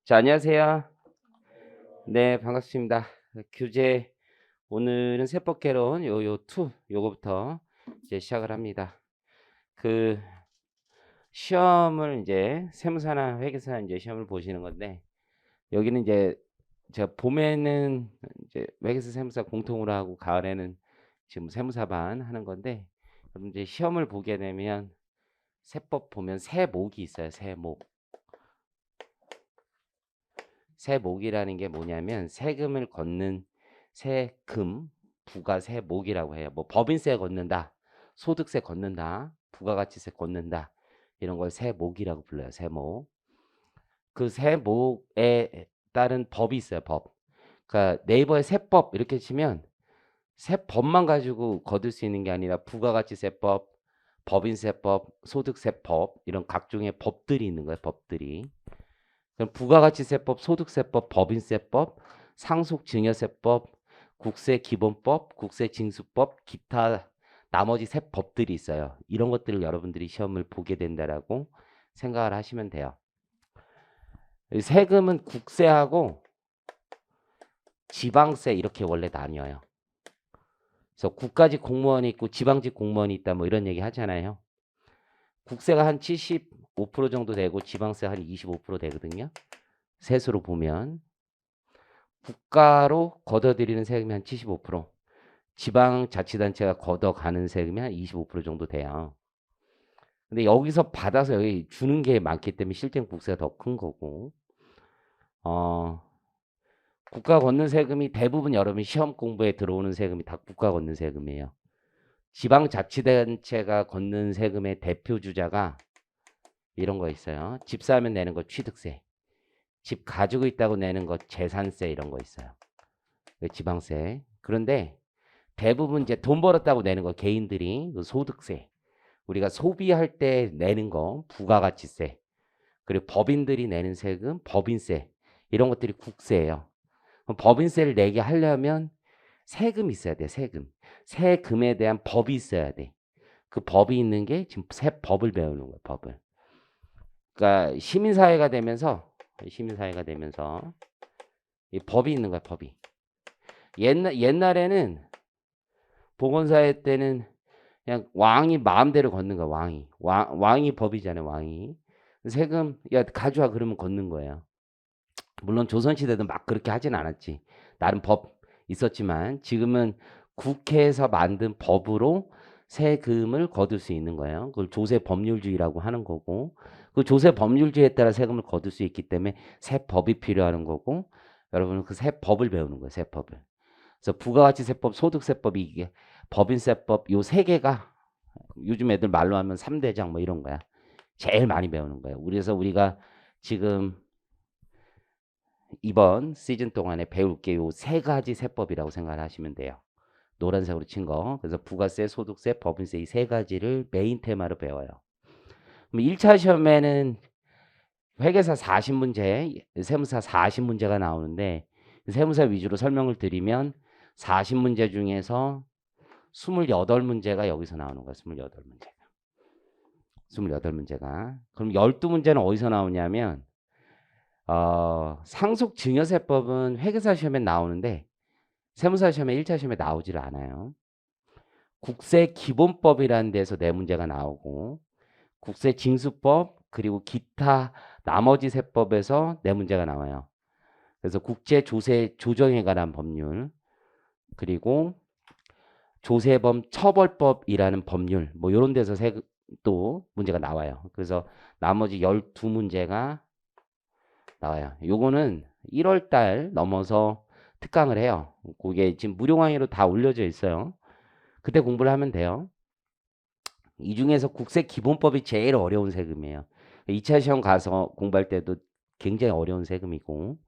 자, 안녕하세요. 네, 반갑습니다. 교재 오늘은 세법 개론 요 2 요거부터 이제 시작을 합니다. 그 시험을 이제 세무사나 회계사 이제 시험을 보시는 건데 여기는 이제 제가 봄에는 이제 회계사 세무사 공통으로 하고 가을에는 지금 세무사반 하는 건데 그럼 이제 시험을 보게 되면 세법 보면 세목이 있어요. 세목. 세목이라는 게 뭐냐면 세금을 걷는 세금, 부가 세목이라고 해요. 뭐 법인세 걷는다, 소득세 걷는다, 부가가치세 걷는다 이런 걸 세목이라고 불러요. 세목. 그 세목에 따른 법이 있어요. 법. 그러니까 네이버에 세법 이렇게 치면 세법만 가지고 거둘 수 있는 게 아니라 부가가치세법, 법인세법, 소득세법 이런 각종의 법들이 있는 거예요. 법들이. 그럼 부가가치세법, 소득세법, 법인세법, 상속증여세법, 국세기본법, 국세징수법, 기타 나머지 세법들이 있어요. 이런 것들을 여러분들이 시험을 보게 된다라고 생각을 하시면 돼요. 세금은 국세하고 지방세 이렇게 원래 나뉘어요. 그래서 국가직 공무원이 있고 지방직 공무원이 있다 뭐 이런 얘기 하잖아요. 국세가 한 75% 정도 되고 지방세 한 25% 되거든요. 세수로 보면. 국가로 걷어들이는 세금이 한 75%, 지방자치단체가 걷어가는 세금이 한 25% 정도 돼요. 근데 여기서 받아서 여기 주는 게 많기 때문에 실제 국세가 더 큰 거고, 국가 걷는 세금이 대부분 여러분 시험 공부에 들어오는 세금이 다 국가 걷는 세금이에요. 지방자치단체가 걷는 세금의 대표 주자가 이런 거 있어요. 집 사면 내는 거 취득세, 집 가지고 있다고 내는 거 재산세 이런 거 있어요. 지방세. 그런데 대부분 이제 돈 벌었다고 내는 거 개인들이 그 소득세, 우리가 소비할 때 내는 거 부가가치세, 그리고 법인들이 내는 세금 법인세 이런 것들이 국세예요. 그럼 법인세를 내게 하려면 세금이 있어야 돼. 세금에 대한 법이 있어야 돼. 그 법이 있는 게 지금 세법을 배우는 거예요. 법을. 그러니까 시민사회가 되면서 이 법이 있는 거야. 법이. 옛날에는 복원사회 때는 그냥 왕이 마음대로 걷는 거야. 왕이 법이잖아요. 왕이. 세금 야 가져와 그러면 걷는 거예요. 물론 조선시대도 막 그렇게 하진 않았지. 나름 법 있었지만 지금은 국회에서 만든 법으로 세금을 거둘 수 있는 거예요. 그걸 조세 법률주의라고 하는 거고 그 조세 법률주의에 따라 세금을 거둘 수 있기 때문에 세법이 필요한 거고 여러분은 그 세법을 배우는 거예요. 세법을. 그래서 부가가치세법, 소득세법이 이게 법인세법 요 세 개가 요즘 애들 말로 하면 3대장 뭐 이런 거야. 제일 많이 배우는 거예요. 그래서 우리가 지금 이번 시즌 동안에 배울 게 요 세 가지 세법이라고 생각을 하시면 돼요. 노란색으로 친 거. 그래서 부가세, 소득세, 법인세 이 세 가지를 메인 테마로 배워요. 그럼 1차 시험에는 회계사 40문제, 세무사 40문제가 나오는데 세무사 위주로 설명을 드리면 40문제 중에서 28문제가 여기서 나오는 거야. 28문제가. 그럼 12문제는 어디서 나오냐면 상속증여세법은 회계사 시험에 나오는데 세무사 시험에 1차 시험에 나오질 않아요. 국세기본법이라는 데서 네 문제가 나오고 국세징수법 그리고 기타 나머지 세법에서 네 문제가 나와요. 그래서 국제조세 조정에 관한 법률 그리고 조세범 처벌법이라는 법률 뭐 이런 데서 또 문제가 나와요. 그래서 나머지 12문제가 나와요. 요거는 1월 달 넘어서 특강을 해요. 그게 지금 무료 강의로 다 올려져 있어요. 그때 공부를 하면 돼요. 이 중에서 국세기본법이 제일 어려운 세금이에요. 2차 시험 가서 공부할 때도 굉장히 어려운 세금이고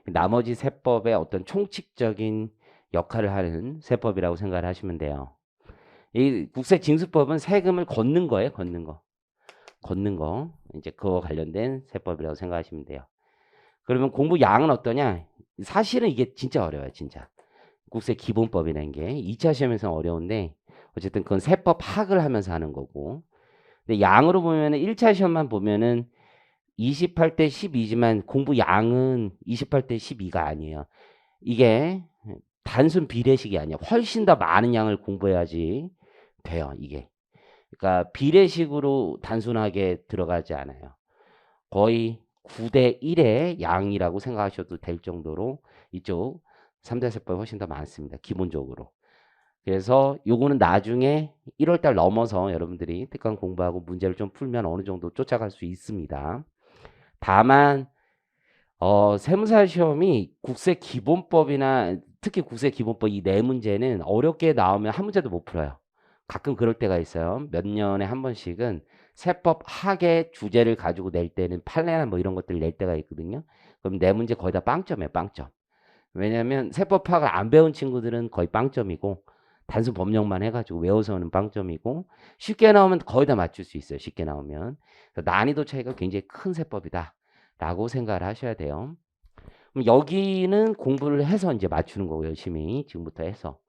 나머지 세법의 어떤 총칙적인 역할을 하는 세법이라고 생각을 하시면 돼요. 이 국세징수법은 세금을 걷는 거예요. 걷는 거. 이제 그거 관련된 세법이라고 생각하시면 돼요. 그러면 공부 양은 어떠냐? 사실은 이게 진짜 어려워요. 진짜. 국세기본법이라는 게 2차 시험에서는 어려운데 어쨌든 그건 세법 학을 하면서 하는 거고 근데 양으로 보면은 1차 시험만 보면은 28대 12지만 공부 양은 28대 12가 아니에요. 이게 단순 비례식이 아니야. 훨씬 더 많은 양을 공부해야지 돼요, 이게. 그러니까 비례식으로 단순하게 들어가지 않아요. 거의 9대 1의 양이라고 생각하셔도 될 정도로 이쪽 3대 세법이 훨씬 더 많습니다, 기본적으로. 그래서 요거는 나중에 1월 달 넘어서 여러분들이 특강 공부하고 문제를 좀 풀면 어느 정도 쫓아갈 수 있습니다. 다만 세무사 시험이 국세 기본법이나 특히 국세 기본법 이 네 문제는 어렵게 나오면 한 문제도 못 풀어요. 가끔 그럴 때가 있어요. 몇 년에 한 번씩은 세법 학의 주제를 가지고 낼 때는 판례나 뭐 이런 것들을 낼 때가 있거든요. 그럼 네 문제 거의 다 빵점이에요, 빵점. 왜냐면 세법 학을 안 배운 친구들은 거의 빵점이고 단순 법령만 해가지고 외워서는 빵점이고 쉽게 나오면 거의 다 맞출 수 있어요. 쉽게 나오면. 그래서 난이도 차이가 굉장히 큰 세법이다 라고 생각을 하셔야 돼요. 그럼 여기는 공부를 해서 이제 맞추는 거고 열심히 지금부터 해서.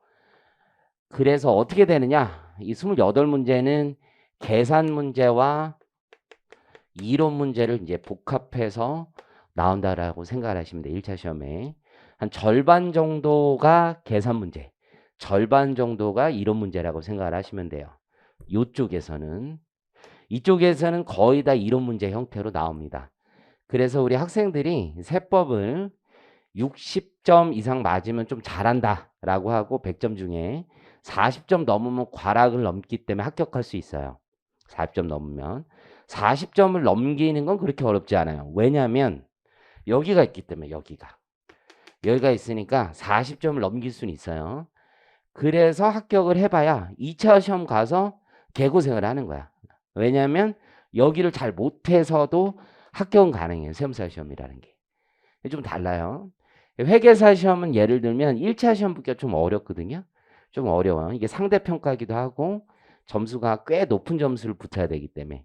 그래서 어떻게 되느냐, 이 28문제는 계산 문제와 이론 문제를 이제 복합해서 나온다라고 생각을 하시면 돼요. 1차 시험에 한 절반 정도가 계산 문제, 절반 정도가 이론 문제라고 생각을 하시면 돼요. 이쪽에서는 거의 다 이론 문제 형태로 나옵니다. 그래서 우리 학생들이 세법을 60점 이상 맞으면 좀 잘한다 라고 하고 100점 중에 40점 넘으면 과락을 넘기 때문에 합격할 수 있어요. 40점 넘으면 40점을 넘기는 건 그렇게 어렵지 않아요. 왜냐하면 여기가 있기 때문에 여기가 있으니까 40점을 넘길 수는 있어요. 그래서 합격을 해봐야 2차 시험 가서 개고생을 하는 거야. 왜냐하면 여기를 잘 못해서도 합격은 가능해요. 세무사 시험이라는 게. 좀 달라요. 회계사 시험은 예를 들면 1차 시험 붙기가 좀 어렵거든요. 좀 어려워요. 이게 상대평가기도 하고 점수가 꽤 높은 점수를 붙어야 되기 때문에.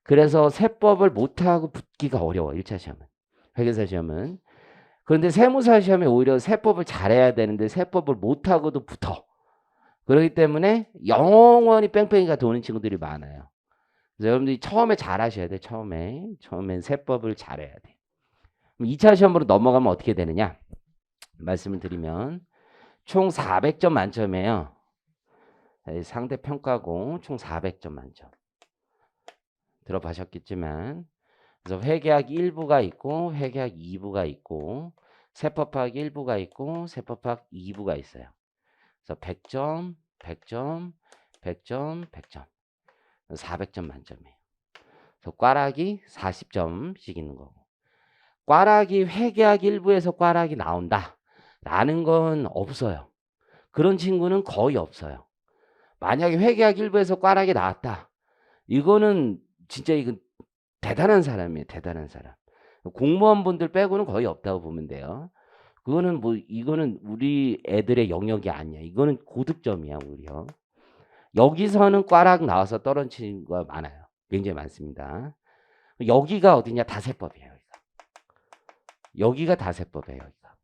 그래서 세법을 못하고 붙기가 어려워. 1차 시험은. 회계사 시험은. 그런데 세무사 시험에 오히려 세법을 잘해야 되는데 세법을 못하고도 붙어. 그렇기 때문에 영원히 뺑뺑이가 도는 친구들이 많아요. 그래서 여러분들이 처음에 잘하셔야 돼. 처음엔 세법을 잘해야 돼. 그럼 2차 시험으로 넘어가면 어떻게 되느냐? 말씀을 드리면 총 400점 만점이에요. 상대평가고 총 400점 만점. 들어보셨겠지만 그래서 회계학 1부가 있고 회계학 2부가 있고 세법학 1부가 있고 세법학 2부가 있어요. 그래서 100점, 100점, 100점, 100점. 400점 만점이에요. 그래서 꽈락이 40점씩 있는 거고. 꽈락이 회계학 1부에서 꽈락이 나온다 라는 건 없어요. 그런 친구는 거의 없어요. 만약에 회계학 1부에서 꽈락이 나왔다. 이거는 진짜 이건 대단한 사람이에요. 대단한 사람. 공무원분들 빼고는 거의 없다고 보면 돼요. 그거는 뭐 이거는 우리 애들의 영역이 아니야. 이거는 고득점이야, 오히려. 여기서는 꽈락 나와서 떨어지는 거 많아요. 굉장히 많습니다. 여기가 어디냐? 다세법이에요. 여기가 다세법이에요. 여기가.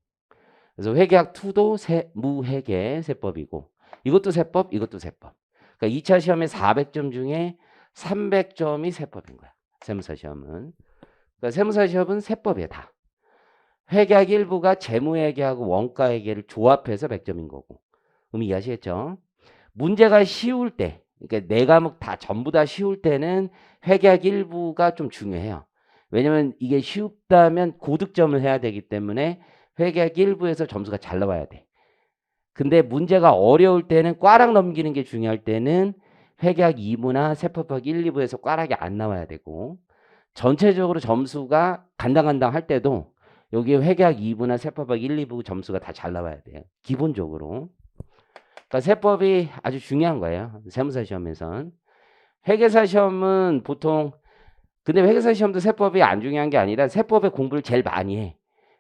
그래서 회계학 2도 무회계 세법이고 이것도 세법, 이것도 세법. 그러니까 2차 시험에 400점 중에 300점이 세법인 거야. 세무사 시험은. 그러니까 세무사 시험은 세법이야, 다. 회계학 1부가 재무회계하고 원가회계를 조합해서 100점인 거고. 이해하시겠죠? 문제가 쉬울 때, 그러니까 네 과목 다 전부 다 쉬울 때는 회계학 1부가 좀 중요해요. 왜냐면 이게 쉽다면 고득점을 해야 되기 때문에 회계학 1부에서 점수가 잘 나와야 돼. 근데 문제가 어려울 때는 꽈락 넘기는 게 중요할 때는 회계학 2부나 세법학 1, 2부에서 꽈락이 안 나와야 되고 전체적으로 점수가 간당간당 할 때도 여기 회계학 2부나 세법학 1, 2부 점수가 다 잘 나와야 돼요. 기본적으로. 그러니까 세법이 아주 중요한 거예요. 세무사 시험에선. 회계사 시험은 보통 근데 회계사 시험도 세법이 안 중요한 게 아니라 세법의 공부를 제일 많이 해.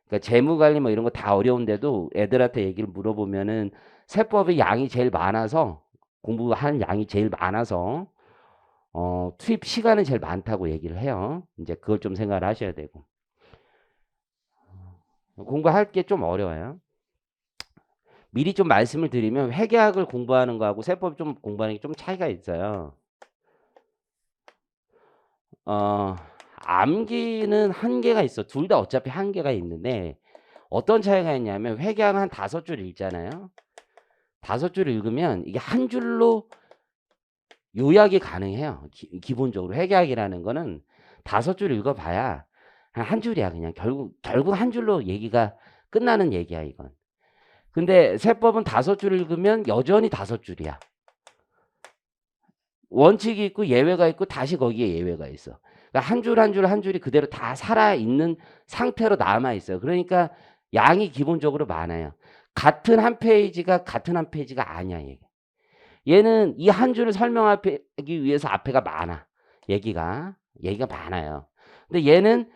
그러니까 재무관리 뭐 이런 거 다 어려운데도 애들한테 얘기를 물어보면은 세법의 양이 제일 많아서 공부하는 양이 제일 많아서 투입 시간은 제일 많다고 얘기를 해요. 이제 그걸 좀 생각을 하셔야 되고. 공부할 게 좀 어려워요. 미리 좀 말씀을 드리면 회계학을 공부하는 거하고 세법 좀 공부하는 게 좀 차이가 있어요. 암기는 한계가 있어. 둘 다 어차피 한계가 있는데 어떤 차이가 있냐면 회계학 한 5줄 읽잖아요. 5줄 읽으면 이게 한 줄로 요약이 가능해요. 기본적으로 회계학이라는 거는 5줄 읽어봐야 한 줄이야. 그냥 결국 한 줄로 얘기가 끝나는 얘기야 이건. 근데 세법은 5줄 읽으면 여전히 5줄이야. 원칙이 있고 예외가 있고 다시 거기에 예외가 있어. 그러니까 한 줄 한 줄 한 줄이 그대로 다 살아있는 상태로 남아있어요. 그러니까 양이 기본적으로 많아요. 같은 한 페이지가 아니야. 얘는 이 한 줄을 설명하기 위해서 앞에가 많아. 얘기가 많아요. 근데 얘는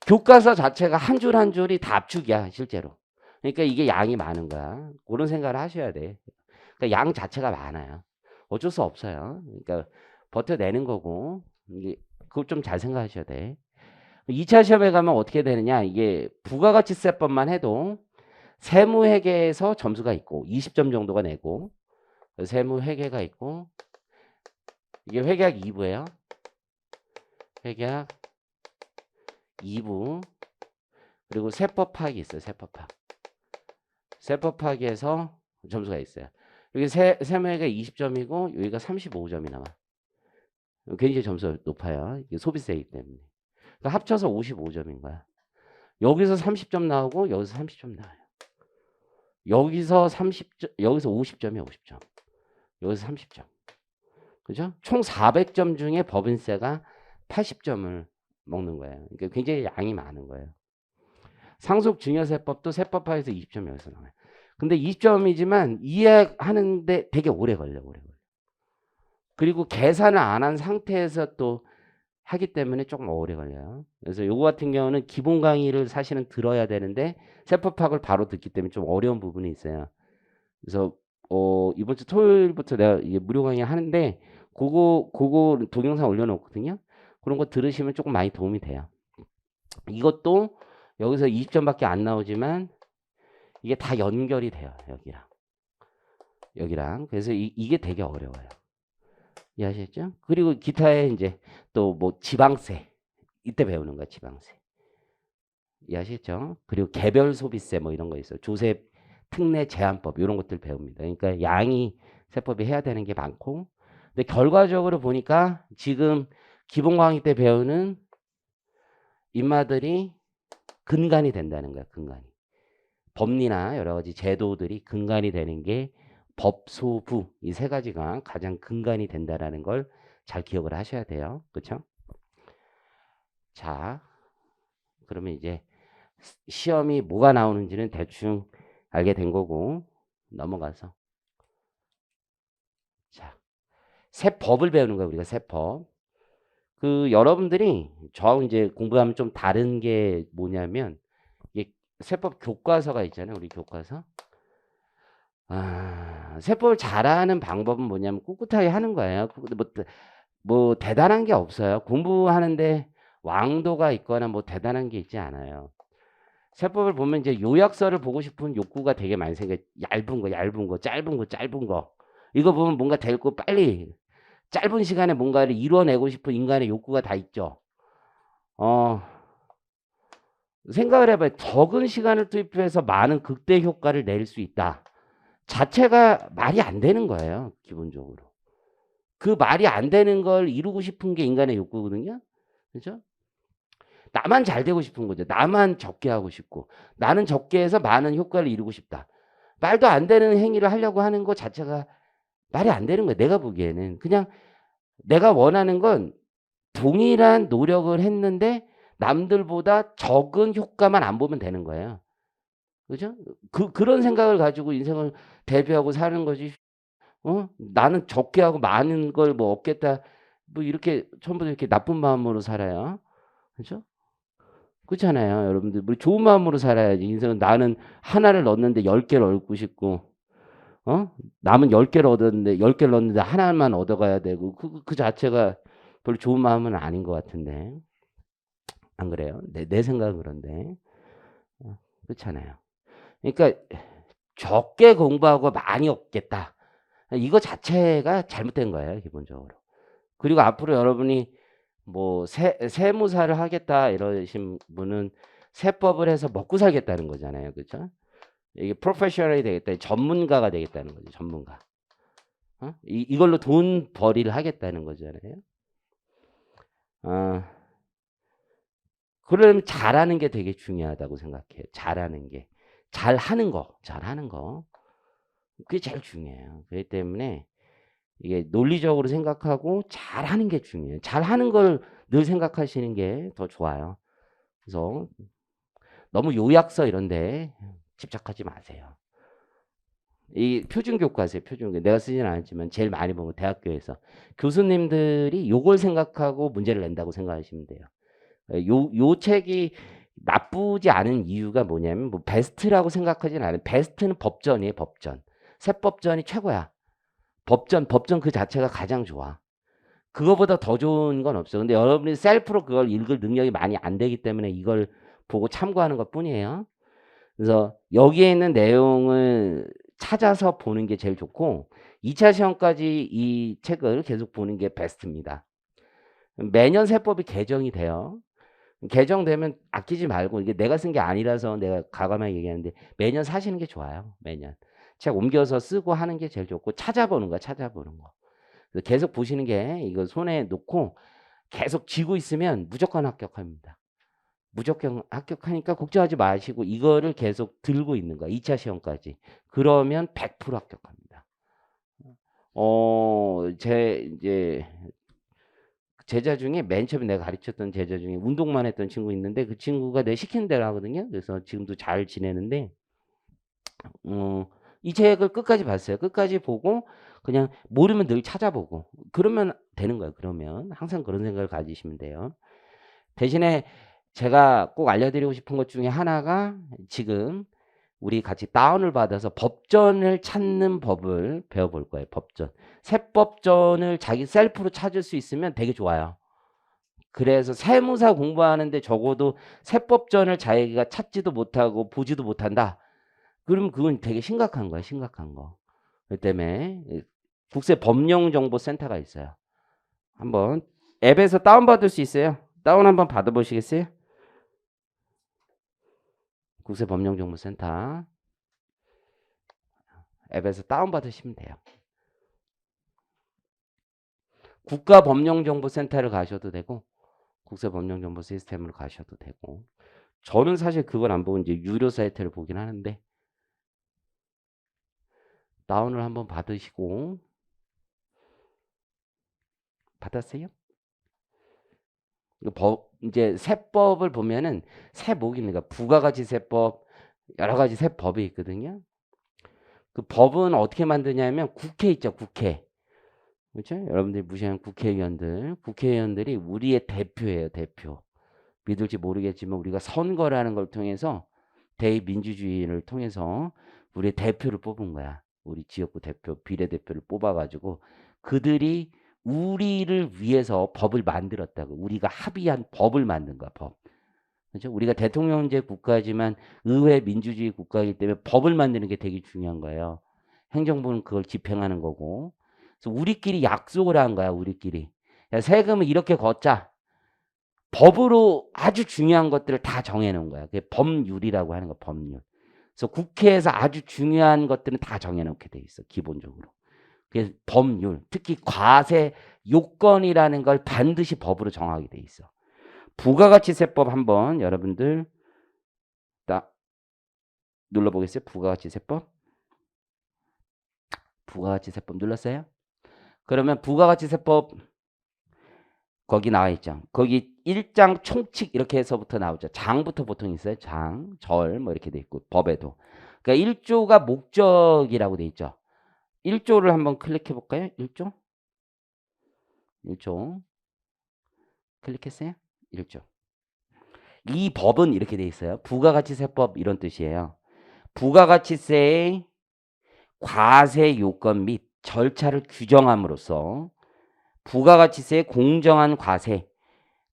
교과서 자체가 한 줄 한 줄이 다 압축이야 실제로. 그러니까 이게 양이 많은 거야. 그런 생각을 하셔야 돼. 그러니까 양 자체가 많아요. 어쩔 수 없어요. 그러니까 버텨내는 거고 이게 그걸 좀 잘 생각하셔야 돼. 2차 시험에 가면 어떻게 되느냐? 이게 부가가치세법만 해도 세무회계에서 점수가 있고 20점 정도가 내고 세무회계가 있고 이게 회계학 2부예요. 회계학 2부 그리고 세법학이 있어요. 세법학에서 점수가 있어요. 여기 세무회계 20점이고 여기가 35점이 나와. 굉장히 점수가 높아요. 이게 소비세이기 때문에. 그러니까 합쳐서 55점인 거야. 여기서 30점 나오고 여기서 30점 나와요. 여기서 30점, 여기서 50점이야, 50점. 여기서 30점. 그죠? 총 400점 중에 법인세가 80점을 먹는 거예요. 그러니까 굉장히 양이 많은 거예요. 상속증여세법도 세법화에서 20점 여기서 나와요. 근데 20점이지만 이해하는데 되게 오래 걸려. 그리고 계산을 안 한 상태에서 또 하기 때문에 조금 오래 걸려요. 그래서 요거 같은 경우는 기본 강의를 사실은 들어야 되는데 세법학을 바로 듣기 때문에 좀 어려운 부분이 있어요. 그래서 이번 주 토요일부터 내가 이게 무료 강의 하는데 그거 동영상 올려놓거든요. 그런 거 들으시면 조금 많이 도움이 돼요. 이것도 여기서 20점밖에 안 나오지만 이게 다 연결이 돼요. 여기랑. 그래서 이게 되게 어려워요. 이해하셨죠? 그리고 기타에 이제 또 뭐 지방세 이때 배우는 거야. 지방세. 이해하셨죠? 그리고 개별 소비세 뭐 이런 거 있어요. 조세 특례 제한법 이런 것들 배웁니다. 그러니까 양이 세법이 해야 되는 게 많고 근데 결과적으로 보니까 지금 기본 강의 때 배우는 인마들이 근간이 된다는 거야. 근간이. 법리나 여러 가지 제도들이 근간이 되는 게 법소부 이 세 가지가 가장 근간이 된다라는 걸 잘 기억을 하셔야 돼요. 그렇죠? 자, 그러면 이제 시험이 뭐가 나오는지는 대충 알게 된 거고 넘어가서 자, 세법을 배우는 거예요. 우리가 세법. 그 여러분들이 저하고 이제 공부하면 좀 다른 게 뭐냐면 이게 세법 교과서가 있잖아요. 우리 교과서. 세법을 잘하는 방법은 뭐냐면 꿋꿋하게 하는 거예요. 뭐 대단한 게 없어요. 공부하는데 왕도가 있거나 뭐 대단한 게 있지 않아요. 세법을 보면 이제 요약서를 보고 싶은 욕구가 되게 많이 생겨요. 얇은 거, 짧은 거. 이거 보면 뭔가 될 거 빨리 짧은 시간에 뭔가를 이뤄내고 싶은 인간의 욕구가 다 있죠. 생각을 해봐요. 적은 시간을 투입해서 많은 극대 효과를 낼 수 있다. 자체가 말이 안 되는 거예요. 기본적으로. 그 말이 안 되는 걸 이루고 싶은 게 인간의 욕구거든요. 그렇죠? 나만 잘 되고 싶은 거죠. 나만 적게 하고 싶고 나는 적게 해서 많은 효과를 이루고 싶다. 말도 안 되는 행위를 하려고 하는 것 자체가 말이 안 되는 거예요. 내가 보기에는. 그냥 내가 원하는 건 동일한 노력을 했는데 남들보다 적은 효과만 안 보면 되는 거예요. 그죠? 그런 생각을 가지고 인생을 대비하고 사는 거지. 나는 적게 하고 많은 걸 뭐 얻겠다. 뭐 이렇게 처음부터 이렇게 나쁜 마음으로 살아요. 그죠? 그렇잖아요. 여러분들. 우리 좋은 마음으로 살아야지. 인생은 나는 하나를 넣었는데 10개를 얻고 싶고, 남은 10개를 얻었는데, 10개를 넣었는데 하나만 얻어가야 되고, 그 자체가 별로 좋은 마음은 아닌 것 같은데. 안 그래요? 내 생각은 그런데. 그렇잖아요. 그러니까 적게 공부하고 많이 얻겠다. 이거 자체가 잘못된 거예요, 기본적으로. 그리고 앞으로 여러분이 뭐 세무사를 하겠다 이러신 분은 세법을 해서 먹고 살겠다는 거잖아요. 그렇죠? 이게 프로페셔널이 되겠다. 전문가가 되겠다는 거죠. 전문가. 이걸로 돈 벌이를 하겠다는 거잖아요. 어, 그러면 잘하는 게 되게 중요하다고 생각해요. 잘하는 게. 잘하는 거. 그게 제일 중요해요. 그렇기 때문에 이게 논리적으로 생각하고 잘하는 게 중요해요. 잘하는 걸 늘 생각하시는 게 더 좋아요. 그래서 너무 요약서 이런데 집착하지 마세요. 이 표준교과서에 표준교 내가 쓰지는 않았지만 제일 많이 보면 대학교에서 교수님들이 요걸 생각하고 문제를 낸다고 생각하시면 돼요. 요 책이 나쁘지 않은 이유가 뭐냐면 뭐 베스트라고 생각하지는 않아요. 베스트는 법전이에요. 법전. 세법전이 최고야. 법전 그 자체가 가장 좋아. 그거보다 더 좋은 건 없어. 근데 여러분이 셀프로 그걸 읽을 능력이 많이 안 되기 때문에 이걸 보고 참고하는 것 뿐이에요. 그래서 여기에 있는 내용을 찾아서 보는 게 제일 좋고 2차 시험까지 이 책을 계속 보는 게 베스트입니다. 매년 세법이 개정이 돼요. 개정되면 아끼지 말고 이게 내가 쓴 게 아니라서 내가 과감하게 얘기하는데 매년 사시는 게 좋아요. 매년. 책 옮겨서 쓰고 하는 게 제일 좋고 찾아보는 거. 그래서 계속 보시는 게 이거 손에 놓고 계속 쥐고 있으면 무조건 합격합니다. 무조건 합격하니까 걱정하지 마시고 이거를 계속 들고 있는 거야. 2차 시험까지. 그러면 100% 합격합니다. 이제 제자 중에 맨 처음에 내가 가르쳤던 제자 중에 운동만 했던 친구 있는데 그 친구가 내 시키는 대로 하거든요. 그래서 지금도 잘 지내는데 이 책을 끝까지 봤어요. 끝까지 보고 그냥 모르면 늘 찾아보고 그러면 되는 거예요. 그러면 항상 그런 생각을 가지시면 돼요. 대신에 제가 꼭 알려드리고 싶은 것 중에 하나가 지금 우리 같이 다운을 받아서 법전을 찾는 법을 배워볼 거예요. 법전. 세법전을 자기 셀프로 찾을 수 있으면 되게 좋아요. 그래서 세무사 공부하는데 적어도 세법전을 자기가 찾지도 못하고 보지도 못한다. 그러면 그건 되게 심각한 거야. 심각한 거. 그 때문에 국세법령정보센터가 있어요. 한번 앱에서 다운받을 수 있어요. 다운 한번 받아보시겠어요? 국세법령정보센터 앱에서 다운받으시면 돼요. 국가법령정보센터를 가셔도 되고 국세법령정보 시스템으로 가셔도 되고 저는 사실 그걸 안 보고 이제 유료 사이트를 보긴 하는데 다운을 한번 받으시고 받았어요? 이제 세법을 보면은 세목입니다. 부가가치세법 여러 가지 세법이 있거든요. 그 법은 어떻게 만드냐면 국회 있죠. 국회. 그렇죠? 여러분들이 무시하는 국회의원들이 우리의 대표예요. 대표. 믿을지 모르겠지만 우리가 선거라는 걸 통해서 대의민주주의를 통해서 우리의 대표를 뽑은 거야. 우리 지역구 대표, 비례대표를 뽑아가지고 그들이 우리를 위해서 법을 만들었다고. 우리가 합의한 법을 만든 거야. 법. 그렇죠? 우리가 대통령제 국가지만 의회 민주주의 국가이기 때문에 법을 만드는 게 되게 중요한 거예요. 행정부는 그걸 집행하는 거고. 그래서 우리끼리 약속을 한 거야. 우리끼리. 야, 세금을 이렇게 걷자. 법으로 아주 중요한 것들을 다 정해놓은 거야. 그게 법률이라고 하는 거야. 법률. 그래서 국회에서 아주 중요한 것들은 다 정해놓게 돼 있어. 기본적으로. 그래서 법률, 특히 과세 요건이라는 걸 반드시 법으로 정하게 돼 있어. 부가가치세법 한번 여러분들 딱 눌러보겠어요? 부가가치세법 눌렀어요? 그러면 부가가치세법 거기 나와 있죠. 거기 1장 총칙 이렇게 해서부터 나오죠. 장부터 보통 있어요. 장, 절 뭐 이렇게 돼 있고 법에도. 그러니까 1조가 목적이라고 돼 있죠. 1조를 한번 클릭해 볼까요? 1조. 클릭했어요? 1조. 이 법은 이렇게 돼 있어요. 부가가치세법 이런 뜻이에요. 부가가치세의 과세 요건 및 절차를 규정함으로써 부가가치세의 공정한 과세,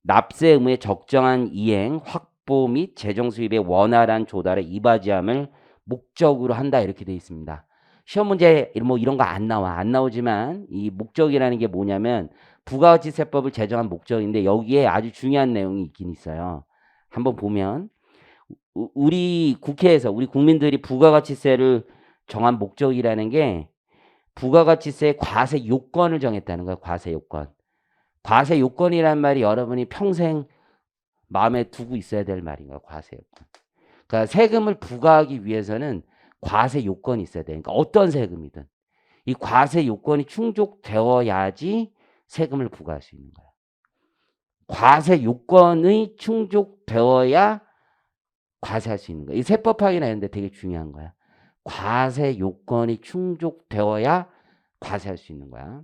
납세 의무의 적정한 이행, 확보 및 재정 수입의 원활한 조달에 이바지함을 목적으로 한다 이렇게 돼 있습니다. 시험 문제 뭐 이런 거 안 나오지만 이 목적이라는 게 뭐냐면 부가가치세법을 제정한 목적인데 여기에 아주 중요한 내용이 있긴 있어요. 한번 보면 우리 국회에서 우리 국민들이 부가가치세를 정한 목적이라는 게 부가가치세의 과세 요건을 정했다는 거야. 과세 요건. 과세 요건이란 말이 여러분이 평생 마음에 두고 있어야 될 말인 거야. 과세 요건. 그러니까 세금을 부과하기 위해서는 과세 요건이 있어야 돼. 그러니까 어떤 세금이든 이 과세 요건이 충족되어야지 세금을 부과할 수 있는 거야. 과세 요건이 충족되어야 과세할 수 있는 거야. 이 세법학이 나는데 되게 중요한 거야. 과세 요건이 충족되어야 과세할 수 있는 거야.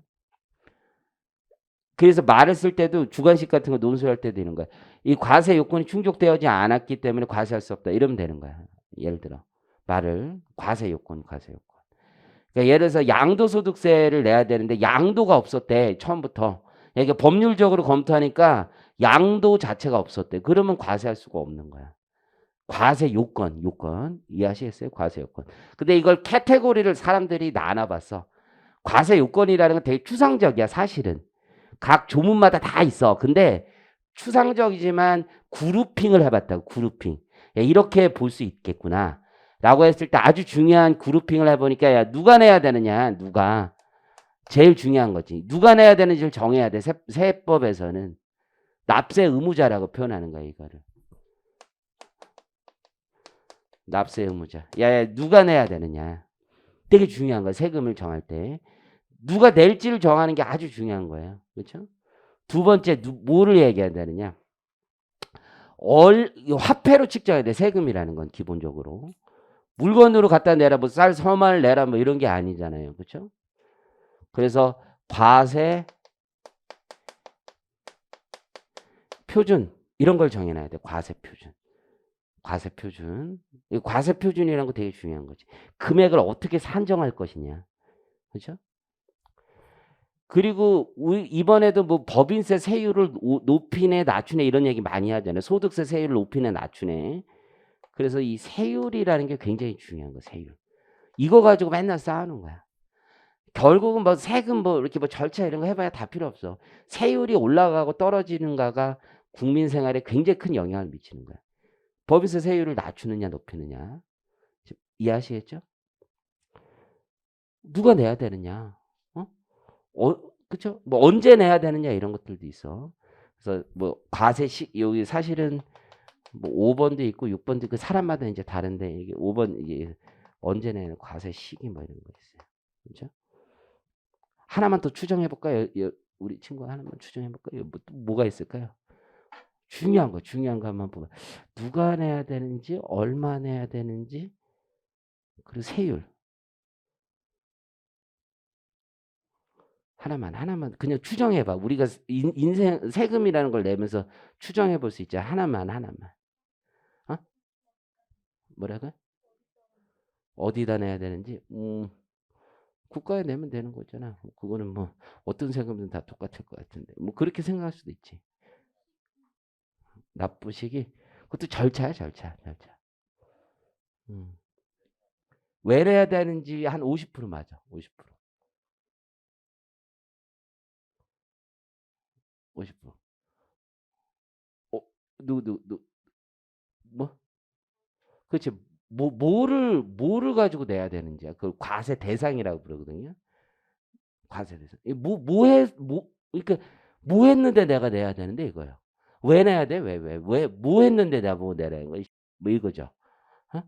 그래서 말을 쓸 때도 주관식 같은 거 논술할 때도 이런 거야. 이 과세 요건이 충족되어지 않았기 때문에 과세할 수 없다. 이러면 되는 거야. 예를 들어 말을 과세 요건, 과세 요건. 그러니까 예를 들어서 양도소득세를 내야 되는데 양도가 없었대. 처음부터. 이게 법률적으로 검토하니까 양도 자체가 없었대. 그러면 과세할 수가 없는 거야. 과세 요건, 요건. 이해하시겠어요? 과세 요건. 근데 이걸 카테고리를 사람들이 나눠봤어. 과세 요건이라는 건 되게 추상적이야, 사실은. 각 조문마다 다 있어. 근데 추상적이지만 그룹핑을 해봤다고. 그룹핑. 야, 이렇게 볼 수 있겠구나. 라고 했을 때 아주 중요한 그룹핑을 해보니까 야, 누가 내야 되느냐. 누가. 제일 중요한 거지. 누가 내야 되는지를 정해야 돼. 세법에서는. 납세 의무자라고 표현하는 거야. 이거를. 납세 의무자. 야, 누가 내야 되느냐. 되게 중요한 거야. 세금을 정할 때. 누가 낼지를 정하는 게 아주 중요한 거예요. 그렇죠? 두 번째, 뭐를 얘기한다느냐. 화폐로 측정해야 돼. 세금이라는 건 기본적으로. 물건으로 갖다 내라, 뭐 쌀 서말 내라, 뭐 이런 게 아니잖아요. 그렇죠? 그래서 과세 표준 이런 걸 정해놔야 돼. 과세 표준. 과세 표준. 이 과세 표준이라는 거 되게 중요한 거지. 금액을 어떻게 산정할 것이냐. 그렇죠? 그리고 이번에도 뭐 법인세 세율을 높이네 낮추네 이런 얘기 많이 하잖아요. 소득세 세율을 높이네 낮추네. 그래서 이 세율이라는 게 굉장히 중요한 거야. 세율. 이거 가지고 맨날 싸우는 거야. 결국은 뭐 세금 뭐 이렇게 뭐 절차 이런 거 해봐야 다 필요 없어. 세율이 올라가고 떨어지는가가 국민 생활에 굉장히 큰 영향을 미치는 거야. 법인세 세율을 낮추느냐 높이느냐. 이해하시겠죠? 누가 내야 되느냐. 그쵸? 뭐 언제 내야 되느냐 이런 것들도 있어. 그래서 뭐 과세시 여기 사실은 뭐 5번도 있고 6번도 있고 사람마다 이제 다른데 이게 5번 이게 언제 내는 과세 시기 뭐 이런 거 있어요. 그렇죠? 하나만 더 추정해 볼까요? 우리 친구 하나만 추정해 볼까요? 뭐가 있을까요? 중요한 거 한번 보면 누가 내야 되는지 얼마 내야 되는지 그리고 세율 하나만 그냥 추정해 봐. 우리가 인생 세금이라는 걸 내면서 추정해 볼 수 있죠. 하나만. 어? 뭐라고요? 어디다 내야 되는지 국가에 내면 되는 거잖아. 그거는 뭐 어떤 세금든 다 똑같을 것 같은데 뭐 그렇게 생각할 수도 있지. 납부식이 그것도 절차야 절차. 음. 왜 내야 되는지 한 50% 맞아. 50%. 50%. 어, 뭐? 그렇지. 뭐를 가지고 내야 되는지야. 그 과세 대상이라고 그러거든요. 과세 대상. 그러니까 뭐 했는데 내가 내야 되는데 이거요. 왜 내야 돼? 뭐 했는데 내가 뭐 내라는 거야? 뭐 이거죠. 어?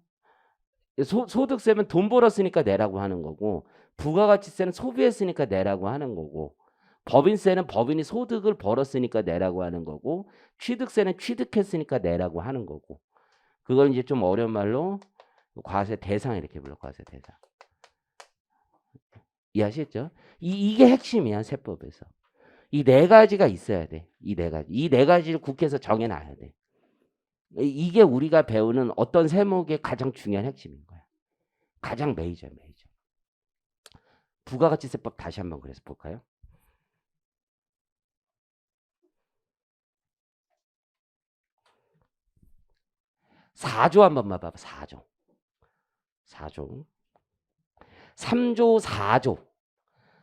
소득세면 돈 벌었으니까 내라고 하는 거고, 부가가치세는 소비했으니까 내라고 하는 거고, 법인세는 법인이 소득을 벌었으니까 내라고 하는 거고, 취득세는 취득했으니까 내라고 하는 거고. 그걸 이제 좀 어려운 말로 과세 대상 이렇게 불러. 과세 대상. 이해하시겠죠? 이게 핵심이야 세법에서. 이 네 가지가 있어야 돼. 이 네 가지. 이 네 가지를 국회에서 정해놔야 돼. 이게 우리가 배우는 어떤 세목의 가장 중요한 핵심인 거야. 가장 메이저. 부가가치세법 다시 한번 그래서 볼까요? 4조 한 번만 봐봐. 4조. 4조. 3조, 4조.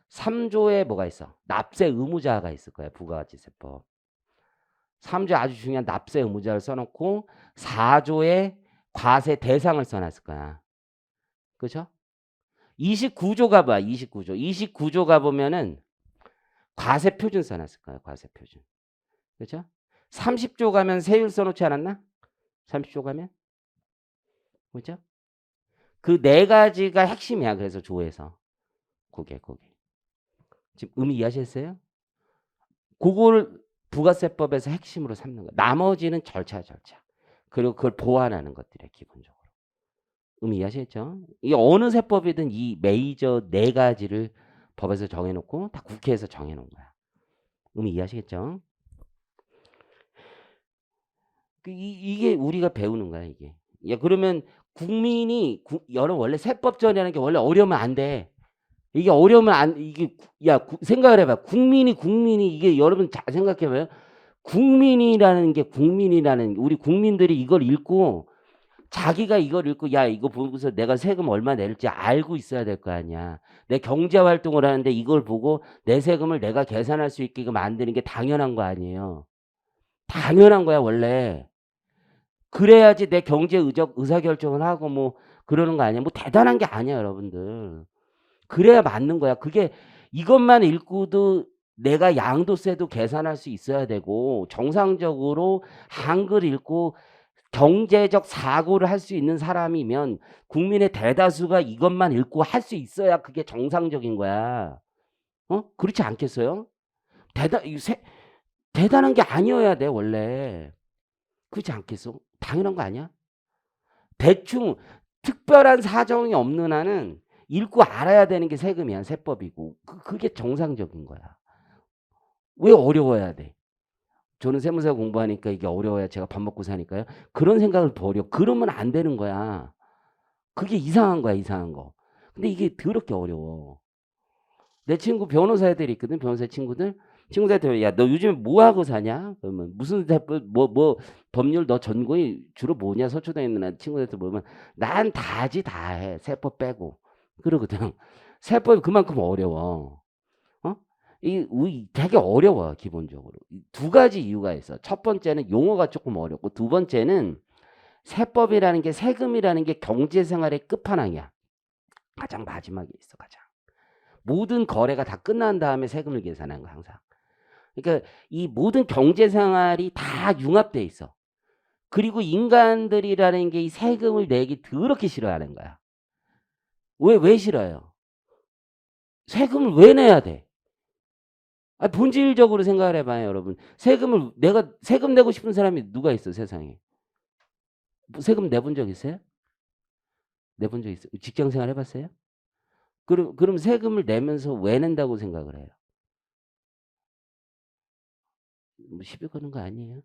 3조에 뭐가 있어? 납세 의무자가 있을 거야. 부가가치세법. 3조에 아주 중요한 납세 의무자를 써놓고 4조에 과세 대상을 써놨을 거야. 그죠? 29조가 봐. 29조. 29조가 보면은 과세 표준 써놨을 거야. 과세 표준. 그죠? 30조 가면 세율 써놓지 않았나? 30조 가면? 그죠? 그 네 가지가 핵심이야. 그래서 조에서. 그게. 지금 의미 이해하셨어요? 그걸 부가세법에서 핵심으로 삼는 거야. 나머지는 절차. 그리고 그걸 보완하는 것들이야. 기본적으로. 의미 이해하셨죠? 이게 어느 세법이든 이 메이저 네 가지를 법에서 정해놓고 다 국회에서 정해놓은 거야. 의미 이해하시겠죠? 이게 우리가 배우는 거야, 이게. 야, 그러면 국민이, 여러분, 원래 세법전이라는 게 원래 어려우면 안 돼. 이게 어려우면 이게, 생각을 해봐. 국민이, 이게 여러분 잘 생각해봐요. 우리 국민들이 이걸 읽고, 자기가 이걸 읽고, 야, 이거 보고서 내가 세금 얼마 낼지 알고 있어야 될 거 아니야. 내 경제 활동을 하는데 이걸 보고 내 세금을 내가 계산할 수 있게 만드는 게 당연한 거 아니에요. 당연한 거야, 원래. 그래야지 내 경제 의사결정을 하고 뭐 그러는 거 아니야. 뭐 대단한 게 아니야, 여러분들. 그래야 맞는 거야. 그게 이것만 읽고도 내가 양도세도 계산할 수 있어야 되고 정상적으로 한글 읽고 경제적 사고를 할 수 있는 사람이면 국민의 대다수가 이것만 읽고 할 수 있어야 그게 정상적인 거야. 그렇지 않겠어요? 대단한 게 아니어야 돼, 원래. 그렇지 않겠어? 당연한 거 아니야? 대충 특별한 사정이 없는 한은 읽고 알아야 되는 게 세금이야. 세법이고. 그게 정상적인 거야. 왜 어려워야 돼? 저는 세무사 공부하니까 이게 어려워야 제가 밥 먹고 사니까요. 그런 생각을 버려. 그러면 안 되는 거야. 그게 이상한 거야, 이상한 거. 근데 이게 더럽게 어려워. 내 친구 변호사 애들이 있거든. 변호사 친구들한테 야, 너 요즘에 뭐 하고 사냐? 그러면 무슨 세법 뭐 법률 너 전공이 주로 뭐냐? 서초동에 있는 친구들한테 보면 난 다지 다 해. 세법 빼고. 그러거든. 세법이 그만큼 어려워. 되게 어려워, 기본적으로. 두 가지 이유가 있어. 첫 번째는 용어가 조금 어렵고, 두 번째는 세법이라는 게, 세금이라는 게 경제생활의 끝판왕이야. 가장 마지막에 있어, 가장. 모든 거래가 다 끝난 다음에 세금을 계산하는 거, 항상. 그러니까 이 모든 경제생활이 다 융합돼 있어. 그리고 인간들이라는 게 이 세금을 내기 더럽게 싫어하는 거야. 왜 싫어요? 세금을 왜 내야 돼? 본질적으로 생각을 해봐요, 여러분. 세금 내고 싶은 사람이 누가 있어, 세상에? 뭐 세금 내본 적 있어요? 내본 적 있어요? 직장 생활 해봤어요? 그럼 세금을 내면서 왜 낸다고 생각을 해요? 뭐 시비 거는 거 아니에요?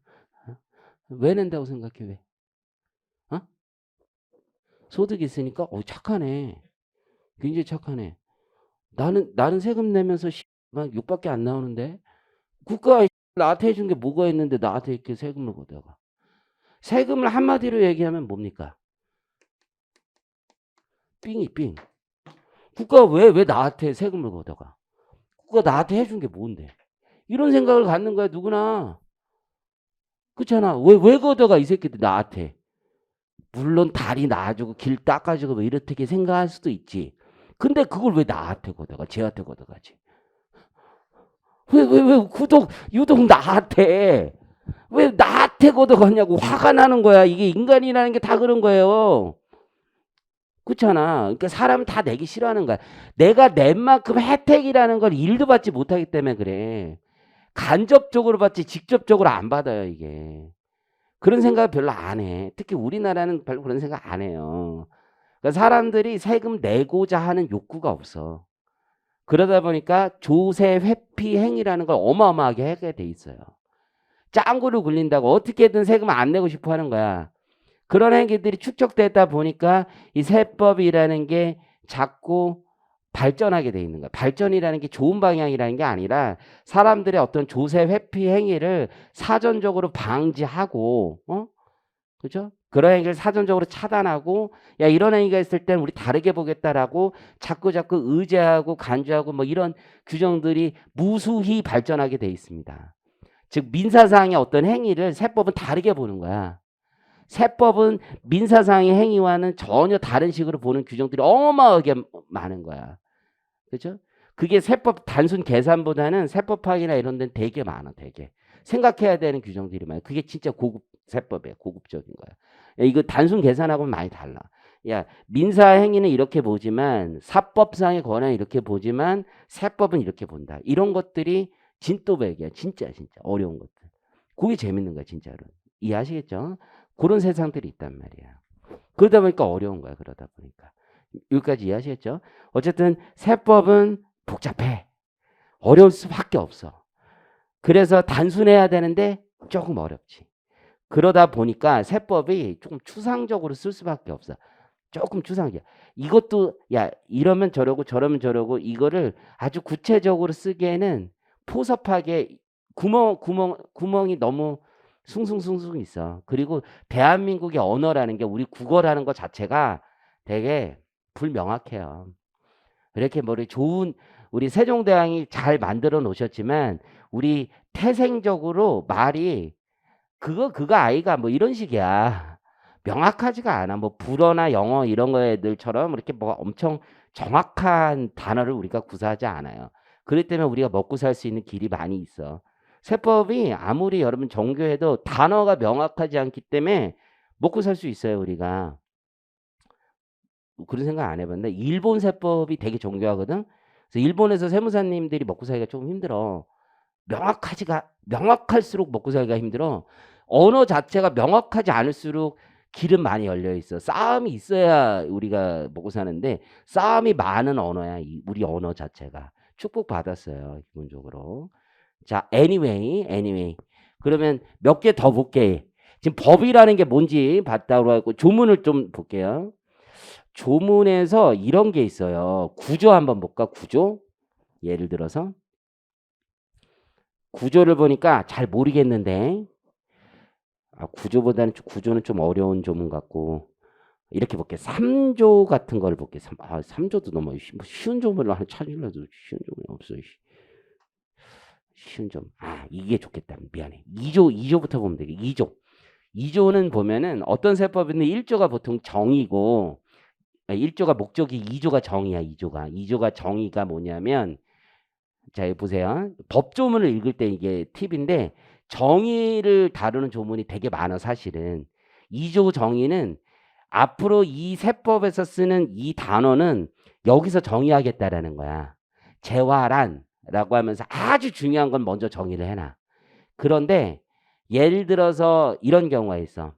왜 낸다고 생각해, 왜? 소득이 있으니까, 착하네. 굉장히 착하네. 나는 세금 내면서 막 6밖에 안 나오는데? 국가가 나한테 해준 게 뭐가 있는데 나한테 이렇게 세금을 걷어가. 세금을 한마디로 얘기하면 뭡니까? 삥. 국가가 왜 나한테 세금을 걷어가? 국가가 나한테 해준 게 뭔데? 이런 생각을 갖는 거야, 누구나. 그렇잖아. 왜 걷어가, 이 새끼들 나한테. 물론 다리 놔주고 길 닦아주고 뭐 이렇게 생각할 수도 있지. 근데 그걸 왜 나한테 걷어가? 쟤한테 걷어가지. 왜 유독 나한테. 왜 나한테 걷어가냐고 화가 나는 거야. 이게 인간이라는 게 다 그런 거예요. 그렇잖아. 그러니까 사람은 다 내기 싫어하는 거야. 내가 낸 만큼 혜택이라는 걸 일도 받지 못하기 때문에 그래. 간접적으로 받지 직접적으로 안 받아요, 이게. 그런 생각 별로 안 해. 특히 우리나라는 별로 그런 생각 안 해요. 그러니까 사람들이 세금 내고자 하는 욕구가 없어. 그러다 보니까 조세 회피 행위라는 걸 어마어마하게 하게 돼 있어요. 짱구를 굴린다고 어떻게든 세금 안 내고 싶어 하는 거야. 그런 행위들이 축적되다 보니까 이 세법이라는 게 자꾸 발전하게 돼 있는 거야. 발전이라는 게 좋은 방향이라는 게 아니라 사람들의 어떤 조세 회피 행위를 사전적으로 방지하고 그죠? 그런 행위를 사전적으로 차단하고 야 이런 행위가 있을 땐 우리 다르게 보겠다라고 자꾸 의제하고 간주하고 뭐 이런 규정들이 무수히 발전하게 돼 있습니다. 즉 민사상의 어떤 행위를 세법은 다르게 보는 거야. 세법은 민사상의 행위와는 전혀 다른 식으로 보는 규정들이 어마어마하게 많은 거야. 그죠? 그게 세법 단순 계산보다는 세법학이나 이런 데는 되게 많아, 되게. 생각해야 되는 규정들이 많아. 그게 진짜 고급 세법이야, 고급적인 거야. 야, 이거 단순 계산하고는 많이 달라. 야, 민사 행위는 이렇게 보지만 사법상의 권한은 이렇게 보지만 세법은 이렇게 본다. 이런 것들이 진또백이야, 진짜 어려운 것들. 그게 재밌는 거야, 진짜로. 이해하시겠죠? 그런 세상들이 있단 말이야. 그러다 보니까 어려운 거야, 그러다 보니까. 여기까지 이해하시겠죠? 어쨌든 세법은 복잡해. 어려울 수밖에 없어. 그래서 단순해야 되는데 조금 어렵지. 그러다 보니까 세법이 조금 추상적으로 쓸 수밖에 없어. 조금 추상이야. 이것도 야 이러면 저러고 저러면 저러고 이거를 아주 구체적으로 쓰기에는 포섭하게 구멍이 너무 숭숭숭숭 있어. 그리고 대한민국의 언어라는 게 우리 국어라는 것 자체가 되게 불명확해요. 이렇게 머리 좋은 우리 세종대왕이 잘 만들어 놓으셨지만 우리 태생적으로 말이 그거 아이가 뭐 이런 식이야. 명확하지가 않아. 뭐 불어나 영어 이런 거들처럼 이렇게 뭐 엄청 정확한 단어를 우리가 구사하지 않아요. 그렇기 때문에 우리가 먹고 살 수 있는 길이 많이 있어. 세법이 아무리 여러분 정교해도 단어가 명확하지 않기 때문에 먹고 살 수 있어요, 우리가. 그런 생각 안 해봤는데 일본 세법이 되게 정교하거든. 그래서 일본에서 세무사님들이 먹고 살기가 조금 힘들어. 명확할수록 먹고 살기가 힘들어. 언어 자체가 명확하지 않을수록 길은 많이 열려 있어. 싸움이 있어야 우리가 먹고 사는데 싸움이 많은 언어야. 우리 언어 자체가. 축복받았어요. 기본적으로. 자, anyway. 그러면 몇 개 더 볼게. 지금 법이라는 게 뭔지 봤다고 하고 조문을 좀 볼게요. 조문에서 이런 게 있어요. 구조 한번 볼까? 구조? 예를 들어서 구조를 보니까 잘 모르겠는데 구조는 좀 어려운 조문 같고 이렇게 볼게. 3조 같은 걸 볼게. 3조도 너무 쉬운 조문을 찾으려도 쉬운 조문이 없어. 쉬운 점. 이게 좋겠다. 미안해. 2조부터 보면 되게. 2조는 보면은 어떤 세법에는 1조가 보통 정의고 1조가 목적이 2조가 정의야. 2조가 정의가 뭐냐면 자, 보세요. 법조문을 읽을 때 이게 팁인데 정의를 다루는 조문이 되게 많아 사실은. 2조 정의는 앞으로 이 세법에서 쓰는 이 단어는 여기서 정의하겠다라는 거야. 재활안라고 하면서 아주 중요한 건 먼저 정의를 해놔. 그런데 예를 들어서 이런 경우가 있어.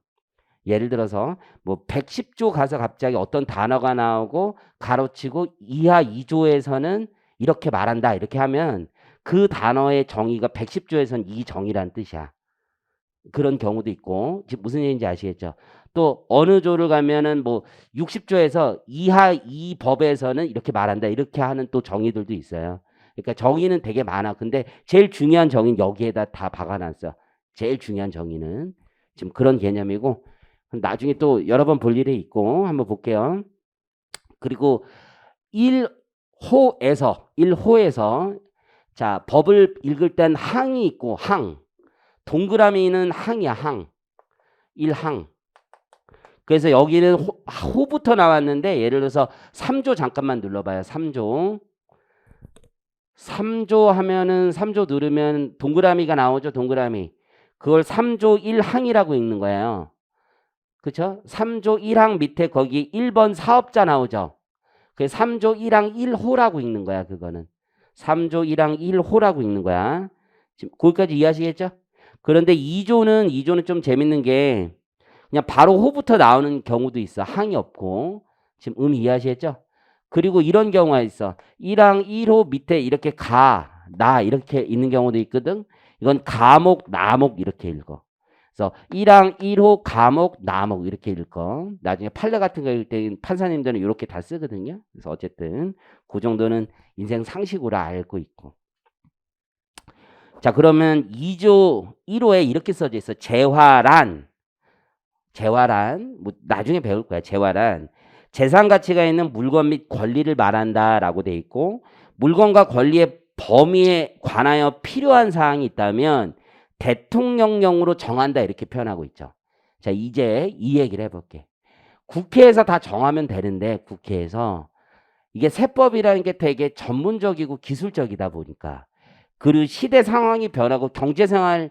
예를 들어서 뭐 110조 가서 갑자기 어떤 단어가 나오고 가로치고 이하 2조에서는 이렇게 말한다 이렇게 하면 그 단어의 정의가 110조에서는 이 정의란 뜻이야. 그런 경우도 있고 지금 무슨 얘기인지 아시겠죠? 또 어느 조를 가면은 뭐 60조에서 이하 이 법에서는 이렇게 말한다 이렇게 하는 또 정의들도 있어요. 그러니까 정의는 되게 많아. 근데 제일 중요한 정의는 여기에다 다 박아놨어. 제일 중요한 정의는 지금 그런 개념이고 나중에 또 여러 번 볼 일이 있고 한번 볼게요. 그리고 1호에서 자 법을 읽을 땐 항이 있고 항 동그라미는 항이야 항 1항 그래서 여기는 호부터 나왔는데 예를 들어서 3조 잠깐만 눌러봐요. 3조 하면은 3조 누르면 동그라미가 나오죠. 동그라미 그걸 3조 1항이라고 읽는 거예요. 그렇죠? 3조 1항 밑에 거기 1번 사업자 나오죠. 그 3조 1항 1호라고 읽는 거야. 그거는 3조 1항 1호라고 읽는 거야. 지금 거기까지 이해하시겠죠? 그런데 2조는 좀 재밌는 게 그냥 바로 호부터 나오는 경우도 있어. 항이 없고. 지금 이해하시겠죠? 그리고 이런 경우가 있어. 1항 1호 밑에 이렇게 나 이렇게 있는 경우도 있거든. 이건 가목, 나목 이렇게 읽어. 그래서 1항 1호 가목, 나목 이렇게 읽어. 나중에 판례 같은 거 읽을 때 판사님들은 이렇게 다 쓰거든요. 그래서 어쨌든 그 정도는 인생 상식으로 알고 있고. 자, 그러면 2조 1호에 이렇게 써져 있어. 재활안. 재화란 뭐 나중에 배울 거야. 재화란 재산 가치가 있는 물건 및 권리를 말한다라고 돼 있고 물건과 권리의 범위에 관하여 필요한 사항이 있다면 대통령령으로 정한다 이렇게 표현하고 있죠. 자, 이제 이 얘기를 해볼게. 국회에서 다 정하면 되는데 국회에서 이게 세법이라는 게 되게 전문적이고 기술적이다 보니까 그리고 시대 상황이 변하고 경제 생활이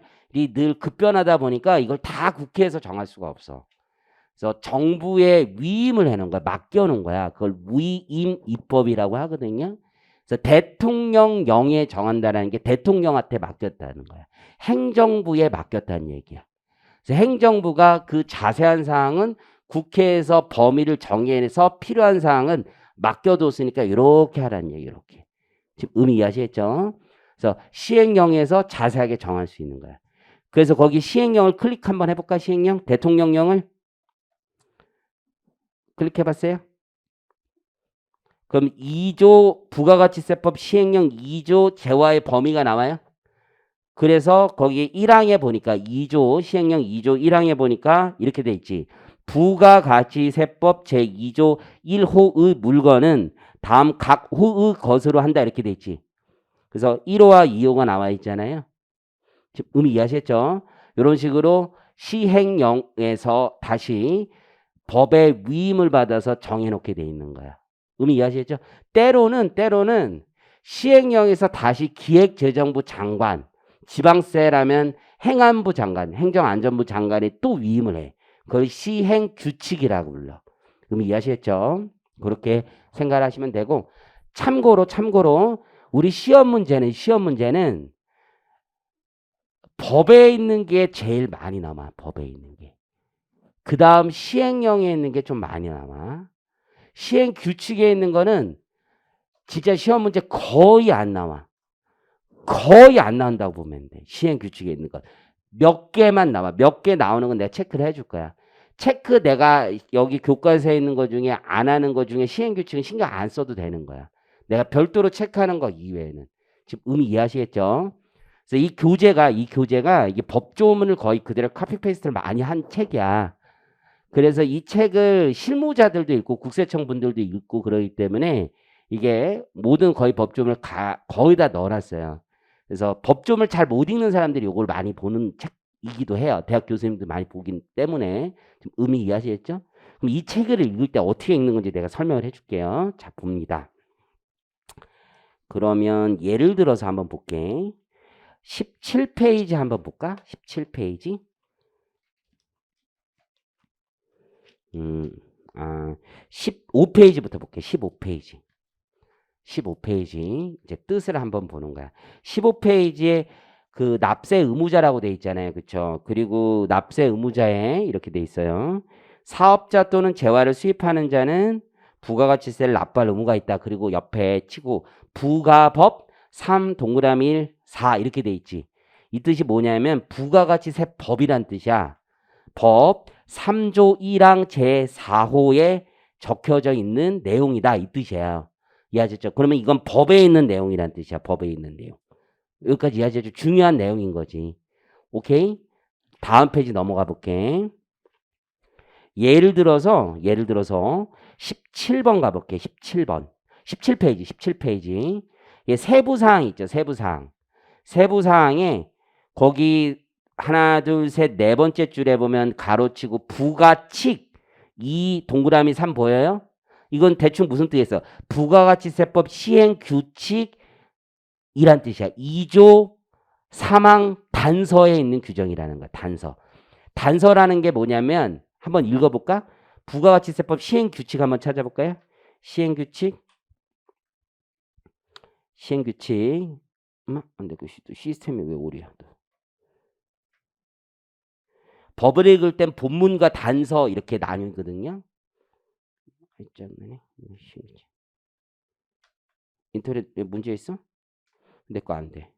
늘 급변하다 보니까 이걸 다 국회에서 정할 수가 없어. 그래서 정부에 위임을 해놓은 거야. 맡겨놓은 거야. 그걸 위임 입법이라고 하거든요. 그래서 대통령령에 정한다는 게 대통령한테 맡겼다는 거야. 행정부에 맡겼다는 얘기야. 그래서 행정부가 그 자세한 사항은 국회에서 범위를 정해서 필요한 사항은 맡겨뒀으니까 이렇게 하라는 얘기. 이렇게. 지금 의미 이해하시겠죠? 그래서 시행령에서 자세하게 정할 수 있는 거야. 그래서 거기 시행령을 클릭 한번 해볼까? 시행령? 대통령령을 클릭해봤어요? 그럼 2조 부가가치세법 시행령 2조 재화의 범위가 나와요? 그래서 거기 1항에 보니까 2조 시행령 2조 1항에 보니까 이렇게 돼 있지. 부가가치세법 제2조 1호의 물건은 다음 각 호의 것으로 한다 이렇게 돼 있지. 그래서 1호와 2호가 나와 있잖아요. 지금 의미 이해하셨죠? 이런 식으로 시행령에서 다시 법의 위임을 받아서 정해놓게 돼 있는 거야. 의미 이해하시겠죠? 때로는 시행령에서 다시 기획재정부 장관, 지방세라면 행안부 장관, 행정안전부 장관이 또 위임을 해. 그걸 시행규칙이라고 불러. 의미 이해하시겠죠? 그렇게 생각하시면 되고 참고로 우리 시험 문제는 법에 있는 게 제일 많이 남아. 법에 있는 게. 그 다음 시행령에 있는 게 좀 많이 남아. 시행 규칙에 있는 거는 진짜 시험 문제 거의 안 나와. 거의 안 나온다고 보면 돼. 시행 규칙에 있는 건. 몇 개만 나와. 몇 개 나오는 건 내가 체크를 해줄 거야. 체크 내가 여기 교과서에 있는 것 중에 안 하는 것 중에 시행 규칙은 신경 안 써도 되는 거야. 내가 별도로 체크하는 거 이외에는. 지금 의미 이해하시겠죠? 그래서 이 교재가 이게 법조문을 거의 그대로 카피 페이스트를 많이 한 책이야. 그래서 이 책을 실무자들도 읽고 국세청 분들도 읽고 그러기 때문에 이게 모든 거의 법조문을 거의 다 넣어놨어요. 그래서 법조문을 잘 못 읽는 사람들이 이걸 많이 보는 책이기도 해요. 대학 교수님들 많이 보기 때문에. 좀 의미 이해하시겠죠? 그럼 이 책을 읽을 때 어떻게 읽는 건지 내가 설명을 해줄게요. 자, 봅니다. 그러면 예를 들어서 한번 볼게. 17페이지 한번 볼까? 17페이지. 15페이지부터 볼게. 15페이지. 15페이지. 이제 뜻을 한번 보는 거야. 15페이지에 그 납세 의무자라고 돼 있잖아요. 그쵸? 그리고 납세 의무자에 이렇게 돼 있어요. 사업자 또는 재화를 수입하는 자는 부가가치세를 납부할 의무가 있다. 그리고 옆에 치고 부가법 3 동그라미 1 4 이렇게 돼 있지. 이 뜻이 뭐냐면 부가가치세법이란 뜻이야. 법 3조 1항 제4호에 적혀져 있는 내용이다. 이 뜻이에요. 이해하셨죠? 그러면 이건 법에 있는 내용이란 뜻이야. 법에 있는 내용. 여기까지 이해하셨죠? 중요한 내용인 거지. 오케이? 다음 페이지 넘어가 볼게. 예를 들어서 17번 가볼게. 17번. 17페이지. 예, 세부사항 있죠. 세부사항. 세부사항에 거기 하나, 둘, 셋, 네 번째 줄에 보면 가로치고 부가칙 2 동그라미 3 보여요? 이건 대충 무슨 뜻이겠어? 부가가치세법 시행규칙이란 뜻이야. 2조 3항 단서에 있는 규정이라는 거야. 단서. 단서라는 게 뭐냐면 한번 읽어볼까? 부가가치세법 시행규칙 한번 찾아볼까요? 시행규칙. 근데 그 시스템이 왜 오류야? 법을 읽을 땐 본문과 단서 이렇게 나뉘거든요. 인터넷 문제 있어? 내 거 안 돼.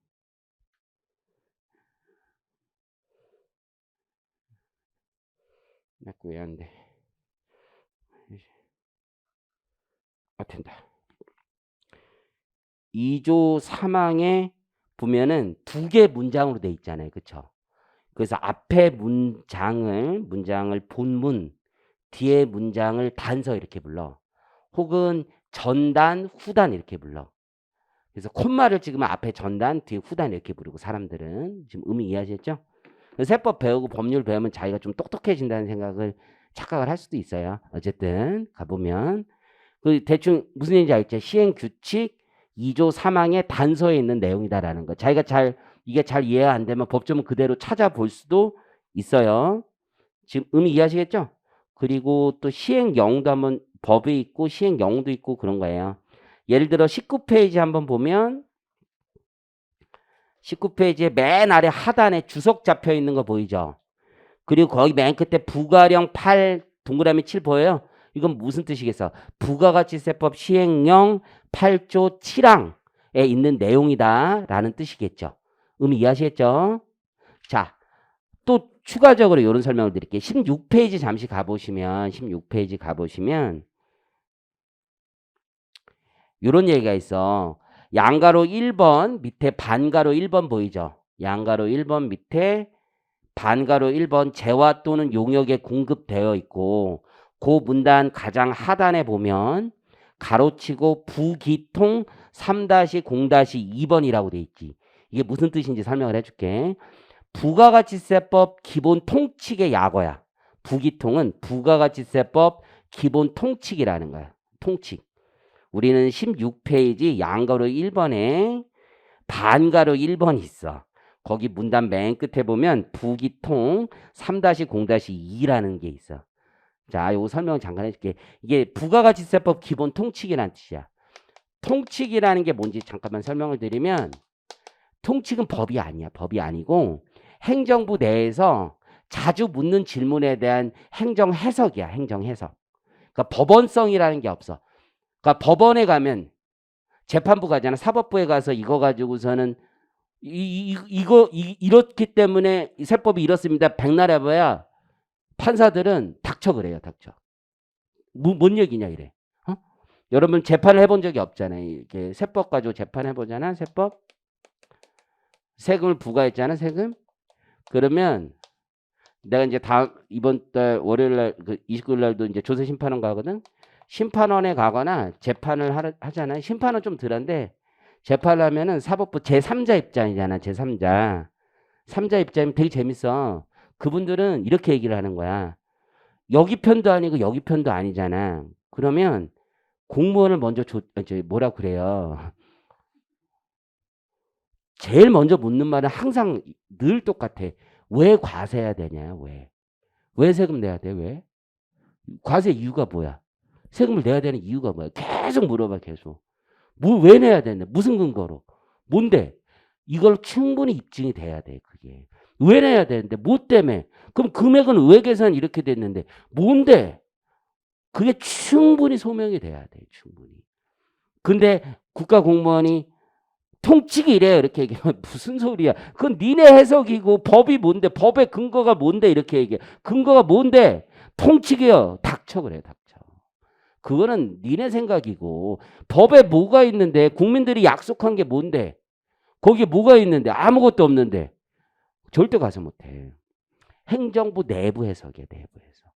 내 거 왜 안 돼? 된다. 2조 3항에 보면은 두 개 문장으로 돼 있잖아요. 그쵸? 그래서 앞에 문장을 본문, 뒤에 문장을 단서 이렇게 불러. 혹은 전단, 후단 이렇게 불러. 그래서 콤마를 찍으면 앞에 전단, 뒤에 후단 이렇게 부르고 사람들은. 지금 의미 이해하셨죠? 세법 배우고 법률 배우면 자기가 좀 똑똑해진다는 생각을 착각을 할 수도 있어요. 어쨌든 가보면 그 대충 무슨 얘기인지 알죠? 시행규칙 2조 3항의 단서에 있는 내용이다라는 거. 자기가 이게 잘 이해가 안 되면 법조문 그대로 찾아볼 수도 있어요. 지금 의미 이해하시겠죠? 그리고 또 시행령도 한번 법이 있고 시행령도 있고 그런 거예요. 예를 들어 19페이지 한번 보면 19페이지에 맨 아래 하단에 주석 잡혀 있는 거 보이죠? 그리고 거기 맨 끝에 부가령 8 동그라미 7 보여요? 이건 무슨 뜻이겠어? 부가가치세법 시행령 8조 7항에 있는 내용이다 라는 뜻이겠죠. 의미 이해하시겠죠? 자, 또 추가적으로 이런 설명을 드릴게요. 16페이지 잠시 가보시면 16페이지 가보시면 이런 얘기가 있어. 양가로 1번 밑에 반가로 1번 보이죠? 양가로 1번 밑에 반가로 1번 재화 또는 용역에 공급되어 있고 그 문단 가장 하단에 보면 가로치고 부기통 3-0-2번이라고 돼 있지. 이게 무슨 뜻인지 설명을 해줄게. 부가가치세법 기본 통칙의 약어야. 부기통은 부가가치세법 기본 통칙이라는 거야. 통칙. 우리는 16페이지 양가로 1번에 반가로 1번이 있어. 거기 문단 맨 끝에 보면 부기통 3-0-2라는 게 있어. 자, 요거 설명 잠깐 해줄게. 이게 부가가치세법 기본 통칙이라는 뜻이야. 통칙이라는 게 뭔지 잠깐만 설명을 드리면 통칙은 법이 아니야. 법이 아니고 행정부 내에서 자주 묻는 질문에 대한 행정 해석이야. 행정 해석. 그러니까 법원성이라는 게 없어. 그러니까 법원에 가면 재판부 가잖아. 사법부에 가서 이거 가지고서는 이렇기 때문에 세법이 이렇습니다. 백날 해봐야 판사들은 닥쳐 그래요. 닥쳐. 뭔 얘기냐 이래. 어? 여러분 재판을 해본 적이 없잖아요. 이렇게 세법 가지고 재판해보잖아. 세법. 세금을 부과했잖아. 세금. 그러면 내가 이제 이번 달 월요일 날 29일 날도 이제 조세 심판원 가거든. 심판원에 가거나 재판을 하잖아요. 심판은 좀 덜한데 재판을 하면은 사법부 제3자 입장이잖아. 제3자. 3자 입장이면 되게 재밌어. 그분들은 이렇게 얘기를 하는 거야. 여기 편도 아니고 여기 편도 아니잖아. 그러면 공무원을 먼저 뭐라 그래요. 제일 먼저 묻는 말은 항상 늘 똑같아. 왜 과세해야 되냐? 왜? 왜 세금 내야 돼? 왜? 과세 이유가 뭐야? 세금을 내야 되는 이유가 뭐야? 계속 물어봐. 계속. 왜 내야 되는데? 무슨 근거로? 뭔데? 이걸 충분히 입증이 돼야 돼. 그게. 왜 내야 되는데? 뭐 때문에? 그럼 금액은 왜 계산 이렇게 됐는데? 뭔데? 그게 충분히 소명이 돼야 돼. 충분히. 근데 국가 공무원이 통칙이 이래요. 이렇게 얘기하면 무슨 소리야. 그건 니네 해석이고 법이 뭔데? 법의 근거가 뭔데? 이렇게 얘기해. 근거가 뭔데? 통칙이요. 닥쳐 그래. 닥쳐. 그거는 니네 생각이고 법에 뭐가 있는데 국민들이 약속한 게 뭔데? 거기에 뭐가 있는데 아무것도 없는데 절대 가서 못해. 행정부 내부 해석이야. 내부 해석.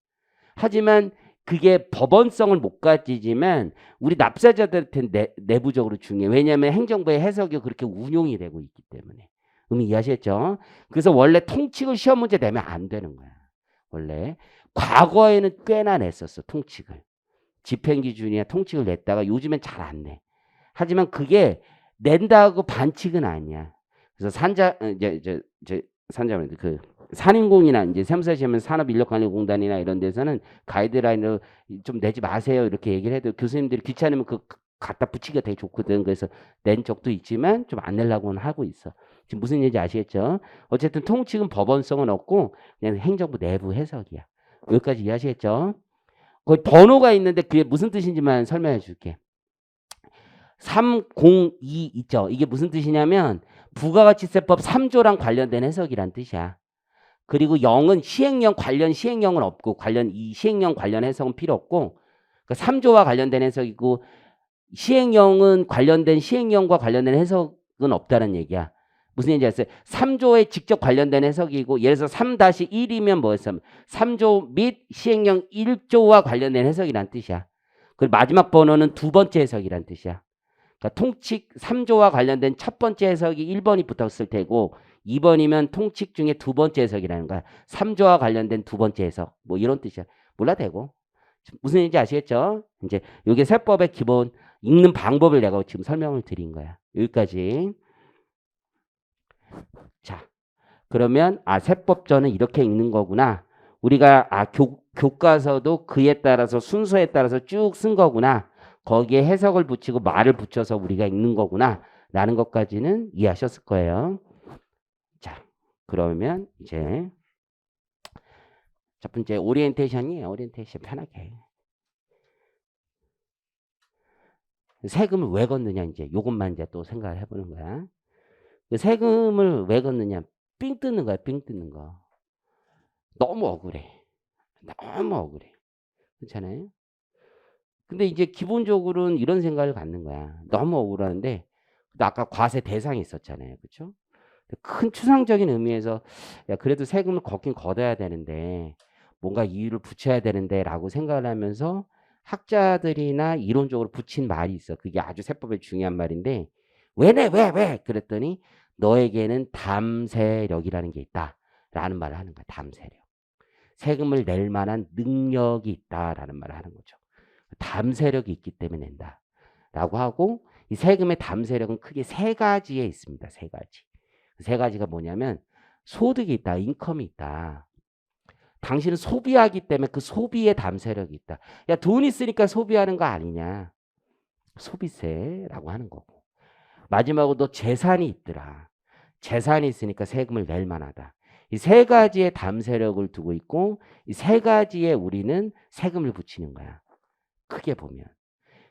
하지만 그게 법원성을 못 가지지만 우리 납세자들한테 내부적으로 중요해. 왜냐하면 행정부의 해석이 그렇게 운용이 되고 있기 때문에. 의미 이해하셨죠? 그래서 원래 통칙을 시험 문제 내면 안 되는 거야. 원래. 과거에는 꽤나 냈었어. 통칙을. 집행기준이나 통칙을 냈다가 요즘엔 잘 안 내. 하지만 그게 낸다고 반칙은 아니야. 그래서 산인공이나 이제 세무사 시험은 산업인력관리공단이나 이런 데서는 가이드라인을 좀 내지 마세요 이렇게 얘기를 해도 교수님들이 귀찮으면 그 갖다 붙이기가 되게 좋거든. 그래서 낸 적도 있지만 좀 안 내려고는 하고 있어. 지금 무슨 얘기인지 아시겠죠? 어쨌든 통칙은 법원성은 없고 그냥 행정부 내부 해석이야. 여기까지 이해하시겠죠? 거기 번호가 있는데 그게 무슨 뜻인지만 설명해 줄게. 302 있죠. 이게 무슨 뜻이냐면 부가가치세법 3조랑 관련된 해석이란 뜻이야. 그리고 0은 시행령 관련 시행령은 없고 이 시행령 관련 해석은 필요 없고 그러니까 3조와 관련된 해석이고 시행령은 관련된 시행령과 관련된 해석은 없다는 얘기야. 무슨 얘기인지 아세요? 3조에 직접 관련된 해석이고 예를 들어서 3-1이면 뭐였어? 3조 및 시행령 1조와 관련된 해석이란 뜻이야. 그리고 마지막 번호는 두 번째 해석이란 뜻이야. 그러니까 통칙 3조와 관련된 첫 번째 해석이 1번이 붙었을 테고 2번이면 통칙 중에 두 번째 해석이라는 거야. 3조와 관련된 두 번째 해석. 뭐 이런 뜻이야. 몰라도 되고. 무슨 얘기인지 아시겠죠? 이제 이게 세법의 기본 읽는 방법을 내가 지금 설명을 드린 거야. 여기까지. 자, 그러면 세법전은 이렇게 읽는 거구나. 우리가 교과서도 그에 따라서 순서에 따라서 쭉 쓴 거구나. 거기에 해석을 붙이고 말을 붙여서 우리가 읽는 거구나. 라는 것까지는 이해하셨을 거예요. 자, 그러면 이제 첫 번째 오리엔테이션이에요. 오리엔테이션 편하게. 세금을 왜 걷느냐 이제 요것만 이제 또 생각을 해보는 거야. 세금을 왜 걷느냐? 삥 뜯는 거야. 삥 뜯는 거. 너무 억울해. 너무 억울해. 그렇잖아요. 근데 이제 기본적으로는 이런 생각을 갖는 거야. 너무 억울한데 아까 과세 대상이 있었잖아요. 그렇죠? 큰 추상적인 의미에서 야 그래도 세금을 걷긴 걷어야 되는데 뭔가 이유를 붙여야 되는데 라고 생각을 하면서 학자들이나 이론적으로 붙인 말이 있어. 그게 아주 세법에 중요한 말인데 왜? 그랬더니 너에게는 담세력이라는 게 있다. 라는 말을 하는 거야. 담세력. 세금을 낼 만한 능력이 있다라는 말을 하는 거죠. 담세력이 있기 때문에 낸다. 라고 하고 이 세금의 담세력은 크게 세 가지에 있습니다. 세 가지. 세 가지가 뭐냐면 소득이 있다. 인컴이 있다. 당신은 소비하기 때문에 그 소비의 담세력이 있다. 야, 돈 있으니까 소비하는 거 아니냐. 소비세라고 하는 거고. 마지막으로 너 재산이 있더라. 재산이 있으니까 세금을 낼 만하다. 이 세 가지의 담세력을 두고 있고 이 세 가지에 우리는 세금을 붙이는 거야. 크게 보면.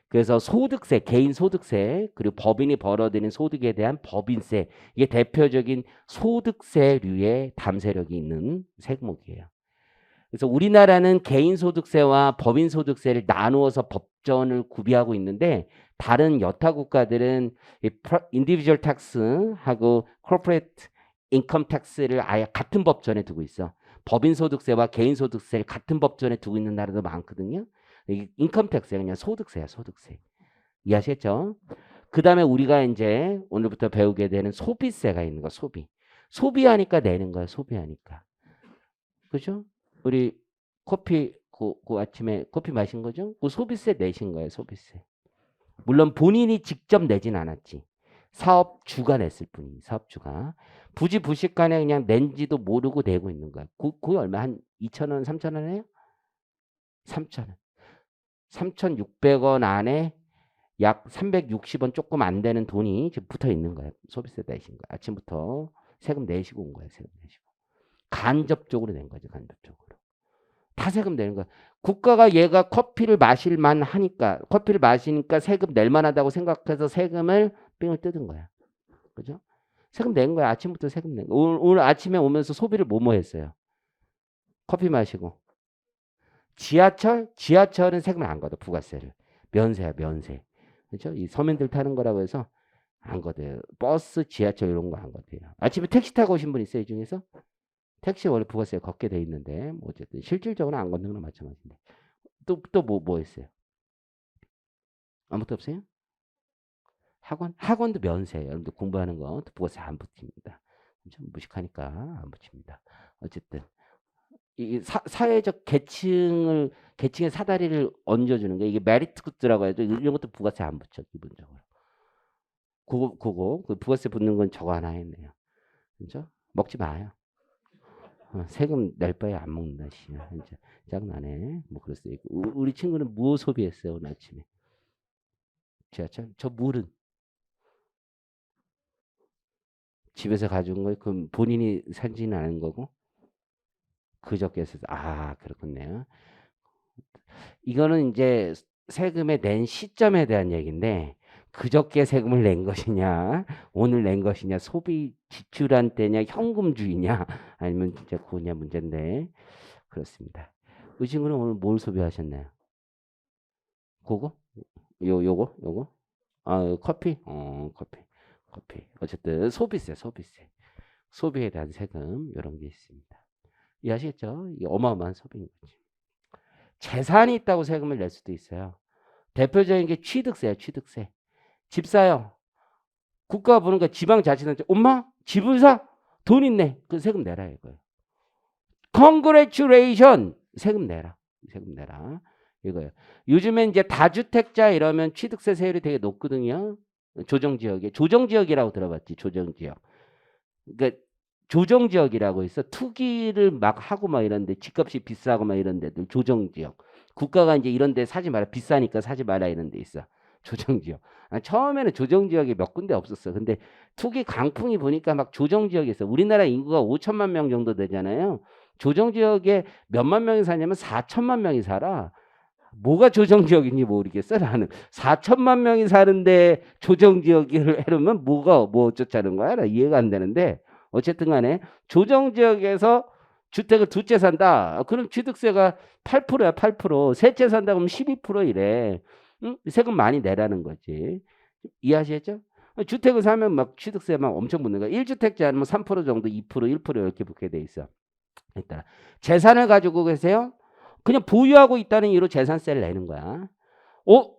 그래서 소득세, 개인 소득세, 그리고 법인이 벌어들이는 소득에 대한 법인세, 이게 대표적인 소득세류의 담세력이 있는 세목이에요. 그래서 우리나라는 개인 소득세와 법인 소득세를 나누어서 법전을 구비하고 있는데 다른 여타 국가들은 individual tax하고 corporate income tax를 아예 같은 법전에 두고 있어. 법인 소득세와 개인 소득세를 같은 법전에 두고 있는 나라도 많거든요. 인컴 텍스가 그냥 소득세야, 소득세. 이해하시겠죠? 그 다음에 우리가 이제 오늘부터 배우게 되는 소비세가 있는 거, 소비. 소비하니까 내는 거야, 소비하니까. 그죠? 우리 커피, 그 아침에 커피 마신 거죠? 그 소비세 내신 거예요, 소비세. 물론 본인이 직접 내진 않았지. 사업주가 냈을 뿐이, 사업주가. 부지부식간에 그냥 낸지도 모르고 내고 있는 거야. 그게 얼마? 한 2,000원, 3,000원 해요? 3,000원. 3,600원 안에 약 360원 조금 안 되는 돈이 지금 붙어 있는 거예요. 소비세 내신 거. 아침부터 세금 내시고 온 거예요. 세금 내시고. 간접적으로 낸 거죠. 간접적으로. 다 세금 내는 거야. 국가가 얘가 커피를 마실 만 하니까 커피를 마시니까 세금 낼 만하다고 생각해서 세금을 삥을 뜯은 거야. 그죠? 세금 낸 거야. 아침부터 세금 낸 거야. 오늘 아침에 오면서 소비를 뭐뭐 했어요? 커피 마시고. 지하철은 세금을 안 걷어. 부가세를. 면세야, 면세. 그렇죠? 이 서민들 타는 거라고 해서 안 걷어요. 버스, 지하철 이런 거 안 걷어요. 아침에 택시 타고 오신 분 있어요, 이 중에서? 택시 원래 부가세 걷게 돼 있는데 뭐 어쨌든 실질적으로 안 걷는 거나 마찬가지인데. 또 뭐 했어요? 아무것도 없어요? 학원도 면세예요. 여러분들 공부하는 거 부가세 안 붙입니다. 좀 무식하니까 안 붙입니다. 어쨌든 이 사회적 계층의 사다리를 얹어주는 게 이게 메리트 굿즈라고 해도 이런 것도 부가세 안 붙여 기본적으로. 그 부가세 붙는 건 저거 하나 했네요. 그죠? 먹지 마요. 세금 낼 바에 안 먹는다. 진짜 짱나네. 뭐 그럴 수도 있고. 우리 친구는 무엇 소비했어요 오늘 아침에? 지하철? 저 물은 집에서 가져온 거예요. 그럼 본인이 산지는 않은 거고 그저께 서 그렇군요. 이거는 이제 세금에 낸 시점에 대한 얘기인데 그저께 세금을 낸 것이냐 오늘 낸 것이냐 소비 지출한 때냐 현금주의냐 아니면 진짜 그거냐 문제인데 그렇습니다. 이 친구는 오늘 뭘 소비하셨나요? 그거? 요거? 커피? 커피. 커피. 어쨌든 소비세, 소비세. 소비에 대한 세금 이런 게 있습니다. 이해하시겠죠? 이게 어마어마한 소비인 거지. 재산이 있다고 세금을 낼 수도 있어요. 대표적인 게 취득세야, 취득세. 집 사요. 국가가 보는 거 지방자치단체, 엄마 집을 사? 돈 있네. 그 세금 내라 이거예요. Congratulation! 세금 내라. 세금 내라. 이거예요. 요즘에 이제 다주택자 이러면 취득세 세율이 되게 높거든요. 조정지역에. 조정지역이라고 들어봤지, 조정지역. 그러니까 조정지역이라고 있어. 투기를 막 하고 막 이런데 집값이 비싸고 막 이런 데들 조정지역. 국가가 이제 이런 데 사지 마라. 비싸니까 사지 마라 이런 데 있어. 조정지역. 처음에는 조정지역이 몇 군데 없었어. 근데 투기 강풍이 보니까 막 조정지역이 있어. 우리나라 인구가 5천만 명 정도 되잖아요. 조정지역에 몇만 명이 사냐면 4천만 명이 살아. 뭐가 조정지역인지 모르겠어. 나는 4천만 명이 사는데 조정지역을 해놓으면 뭐가 뭐 어쩌자는 거야. 나 이해가 안 되는데 어쨌든 간에 조정지역에서 주택을 두 채 산다. 그럼 취득세가 8%야 8%. 세 채 산다 그러면 12% 이래. 응? 세금 많이 내라는 거지. 이해하시겠죠? 주택을 사면 막 취득세 막 엄청 붙는 거야. 1주택자는 뭐 3% 정도 2% 1% 이렇게 붙게 돼 있어. 일단 재산을 가지고 계세요? 그냥 보유하고 있다는 이유로 재산세를 내는 거야.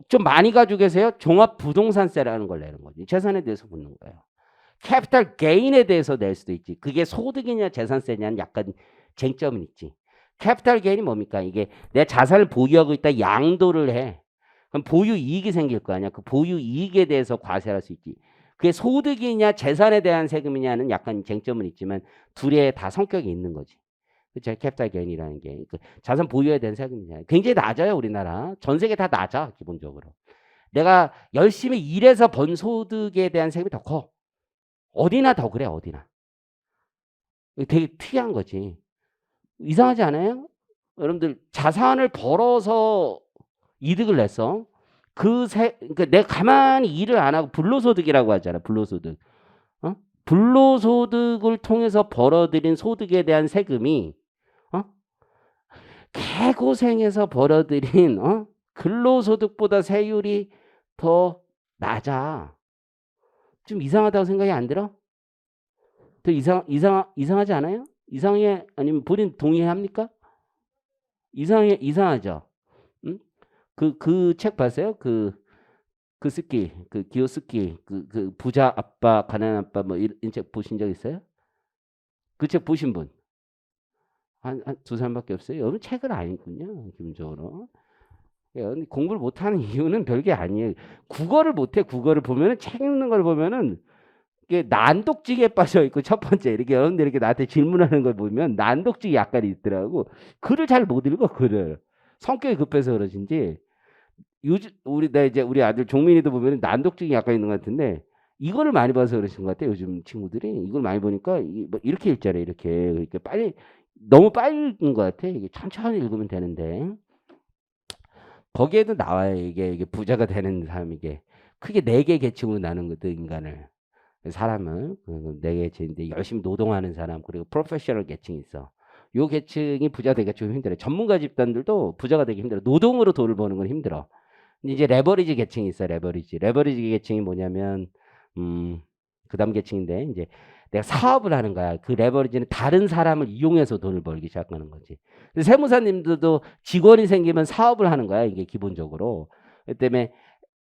좀 많이 가지고 계세요? 종합부동산세라는 걸 내는 거지. 재산에 대해서 붙는 거예요. 캐피탈 게인에 대해서 낼 수도 있지. 그게 소득이냐 재산세냐는 약간 쟁점은 있지. 캐피탈 게인이 뭡니까? 이게 내 자산을 보유하고 있다 양도를 해. 그럼 보유 이익이 생길 거 아니야. 그 보유 이익에 대해서 과세할 수 있지. 그게 소득이냐 재산에 대한 세금이냐는 약간 쟁점은 있지만 둘에 다 성격이 있는 거지. 그렇죠. 캐피탈 게인이라는 게 자산 보유에 대한 세금이잖아요. 굉장히 낮아요, 우리나라. 전 세계 다 낮아, 기본적으로. 내가 열심히 일해서 번 소득에 대한 세금이 더 커. 어디나 더 그래, 어디나. 되게 특이한 거지. 이상하지 않아요? 여러분들 자산을 벌어서 이득을 냈어. 그러니까 내가 가만히 일을 안 하고 불로소득이라고 하잖아. 불로소득. 어? 불로소득을 통해서 벌어들인 소득에 대한 세금이 개고생해서 벌어들인 근로소득보다 세율이 더 낮아. 좀 이상하다고 생각이 안 들어? 더 이상하지 않아요? 이상해? 아니면 본인 동의합니까? 이상하죠? 응? 그 책 봤어요? 그 스키, 그 기요스키, 그 부자 아빠, 가난한 아빠 뭐 이런 책 보신 적 있어요? 그 책 보신 분? 한 두 사람밖에 없어요? 여러분 책을 안 읽군요, 기본적으로. 공부를 못하는 이유는 별게 아니에요. 국어를 못해. 국어를 보면은 책 읽는 걸 보면은 이게 난독증에 빠져 있고 첫 번째 이렇게 여러분들 이렇게 나한테 질문하는 걸 보면 난독증이 약간 있더라고. 글을 잘 못 읽어 글을. 성격이 급해서 그러신지 요즘 우리 아들 종민이도 보면은 난독증이 약간 있는 것 같은데 이거를 많이 봐서 그러신 것 같아요. 요즘 친구들이 이걸 많이 보니까 뭐 이렇게 읽잖아요. 이렇게 빨리 너무 빨리 읽는 것 같아. 이게 천천히 읽으면 되는데. 거기에도 나와요. 이게 부자가 되는 사람 이게 크게 4개 계층으로 나누거든 인간을. 사람을 4개 계층인데 열심히 노동하는 사람 그리고 프로페셔널 계층이 있어. 요 계층이 부자 되기가 좀 힘들어요. 전문가 집단들도 부자가 되기 힘들어. 노동으로 돈을 버는 건 힘들어. 근데 이제 레버리지 계층이 있어. 레버리지 계층이 뭐냐면 그다음 계층인데 이제 내가 사업을 하는 거야. 그 레버리지는 다른 사람을 이용해서 돈을 벌기 시작하는 거지. 세무사님들도 직원이 생기면 사업을 하는 거야. 이게 기본적으로. 그 때문에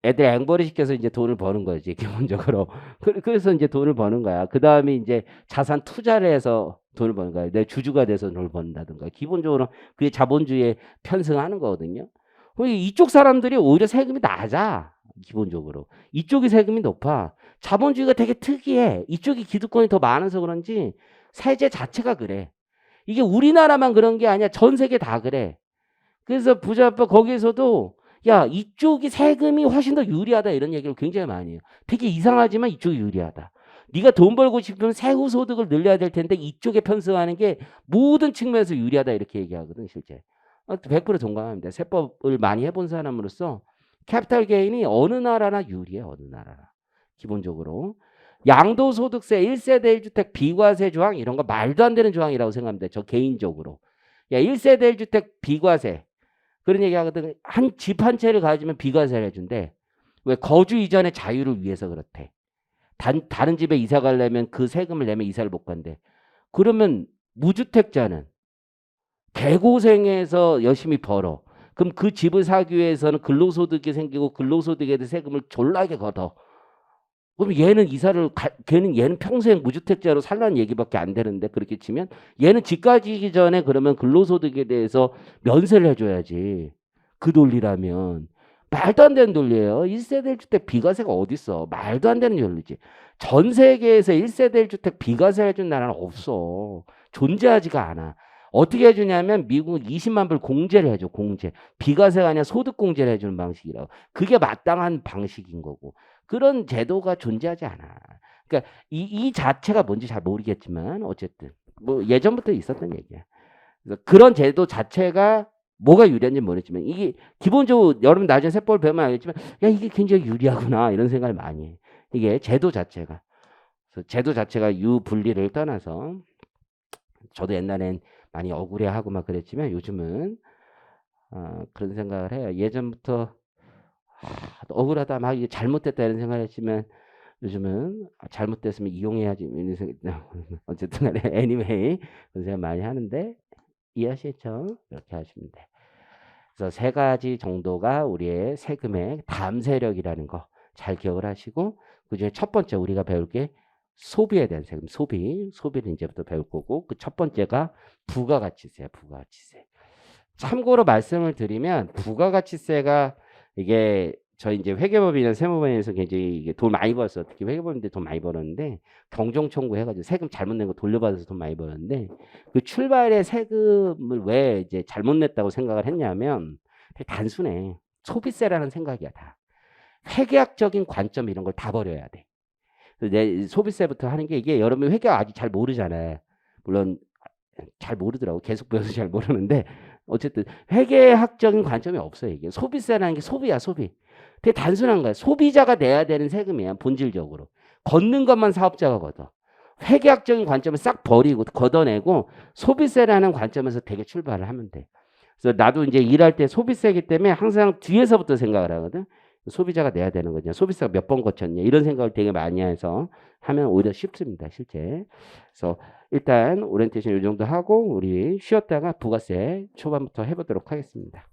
애들 앵벌이 시켜서 이제 돈을 버는 거지. 기본적으로. 그래서 이제 돈을 버는 거야. 그 다음에 이제 자산 투자를 해서 돈을 버는 거야. 내 주주가 돼서 돈을 번다든가. 기본적으로 그게 자본주의에 편승하는 거거든요. 이쪽 사람들이 오히려 세금이 낮아. 기본적으로. 이쪽이 세금이 높아. 자본주의가 되게 특이해. 이쪽이 기득권이 더 많아서 그런지 세제 자체가 그래. 이게 우리나라만 그런 게 아니야. 전 세계 다 그래. 그래서 부자 아빠 거기에서도 야 이쪽이 세금이 훨씬 더 유리하다 이런 얘기를 굉장히 많이 해요. 되게 이상하지만 이쪽이 유리하다. 네가 돈 벌고 싶으면 세후 소득을 늘려야 될 텐데 이쪽에 편승하는 게 모든 측면에서 유리하다 이렇게 얘기하거든 실제. 100% 동감합니다. 세법을 많이 해본 사람으로서 캐피탈 게인이 어느 나라나 유리해. 어느 나라나. 기본적으로. 양도소득세 1세대 1주택 비과세 조항 이런 거 말도 안 되는 조항이라고 생각합니다. 저 개인적으로. 야 1세대 1주택 비과세. 그런 얘기 하거든. 한 집 한 채를 가지면 비과세를 해준대. 왜? 거주 이전의 자유를 위해서 그렇대. 다른 집에 이사 가려면 그 세금을 내면 이사를 못 간대. 그러면 무주택자는 개고생해서 열심히 벌어. 그럼 그 집을 사기 위해서는 근로소득이 생기고 근로소득에 대해 세금을 졸라게 걷어. 그럼 얘는 평생 무주택자로 살라는 얘기밖에 안 되는데 그렇게 치면 얘는 집 가지기 전에 그러면 근로소득에 대해서 면세를 해줘야지. 그 논리라면 말도 안 되는 논리예요. 1세대 1주택 비과세가 어딨어. 말도 안 되는 논리지. 전 세계에서 1세대 1주택 비과세 해준 나라는 없어. 존재하지가 않아. 어떻게 해주냐면 미국은 20만 불 공제를 해줘. 공제. 비과세가 아니라 소득 공제를 해주는 방식이라고. 그게 마땅한 방식인 거고. 그런 제도가 존재하지 않아. 그러니까 이 자체가 뭔지 잘 모르겠지만 어쨌든 뭐 예전부터 있었던 얘기야. 그래서 그런 제도 자체가 뭐가 유리한지 모르겠지만 이게 기본적으로 여러분 나중에 세법을 배우면 알겠지만 야 이게 굉장히 유리하구나 이런 생각을 많이 해. 이게 제도 자체가. 그래서 제도 자체가 유분리를 떠나서 저도 옛날엔 많이 억울해하고 막 그랬지만 요즘은 그런 생각을 해요. 예전부터 억울하다 막 이게 잘못됐다 이런 생각을 했지만 요즘은 잘못됐으면 이용해야지 이런 생각 어쨌든 간에 anyway 그런 생각 많이 하는데 이해하시겠죠? 이렇게 하시면 돼. 그래서 세 가지 정도가 우리의 세금의 담세력이라는 거 잘 기억을 하시고 그중에 첫 번째 우리가 배울 게 소비에 대한 세금, 소비를 이제부터 배울 거고 그 첫 번째가 부가가치세야, 부가가치세. 참고로 말씀을 드리면 부가가치세가 이게 저희 이제 회계법인이나 세무법인에서 굉장히 이게 돈 많이 벌었어. 특히 회계법인들 돈 많이 벌었는데 경종 청구해가지고 세금 잘못 낸 거 돌려받아서 돈 많이 벌었는데 그 출발에 세금을 왜 이제 잘못 냈다고 생각을 했냐면 되게 단순해. 소비세라는 생각이야 다. 회계학적인 관점 이런 걸 다 버려야 돼. 내 소비세부터 하는 게 이게 여러분 회계학 아직 잘 모르잖아요. 물론 잘 모르더라고. 계속 배워서 잘 모르는데 어쨌든 회계학적인 관점이 없어요. 이게 소비세라는 게 소비야 소비. 되게 단순한 거야. 소비자가 내야 되는 세금이야 본질적으로. 걷는 것만 사업자가 걷어. 회계학적인 관점을 싹 버리고 걷어내고 소비세라는 관점에서 되게 출발을 하면 돼. 그래서 나도 이제 일할 때 소비세이기 때문에 항상 뒤에서부터 생각을 하거든. 소비자가 내야 되는 거냐. 소비세가 몇 번 거쳤냐. 이런 생각을 되게 많이 해서 하면 오히려 쉽습니다. 실제. 그래서 일단 오리엔테이션 이 정도 하고 우리 쉬었다가 부가세 초반부터 해보도록 하겠습니다.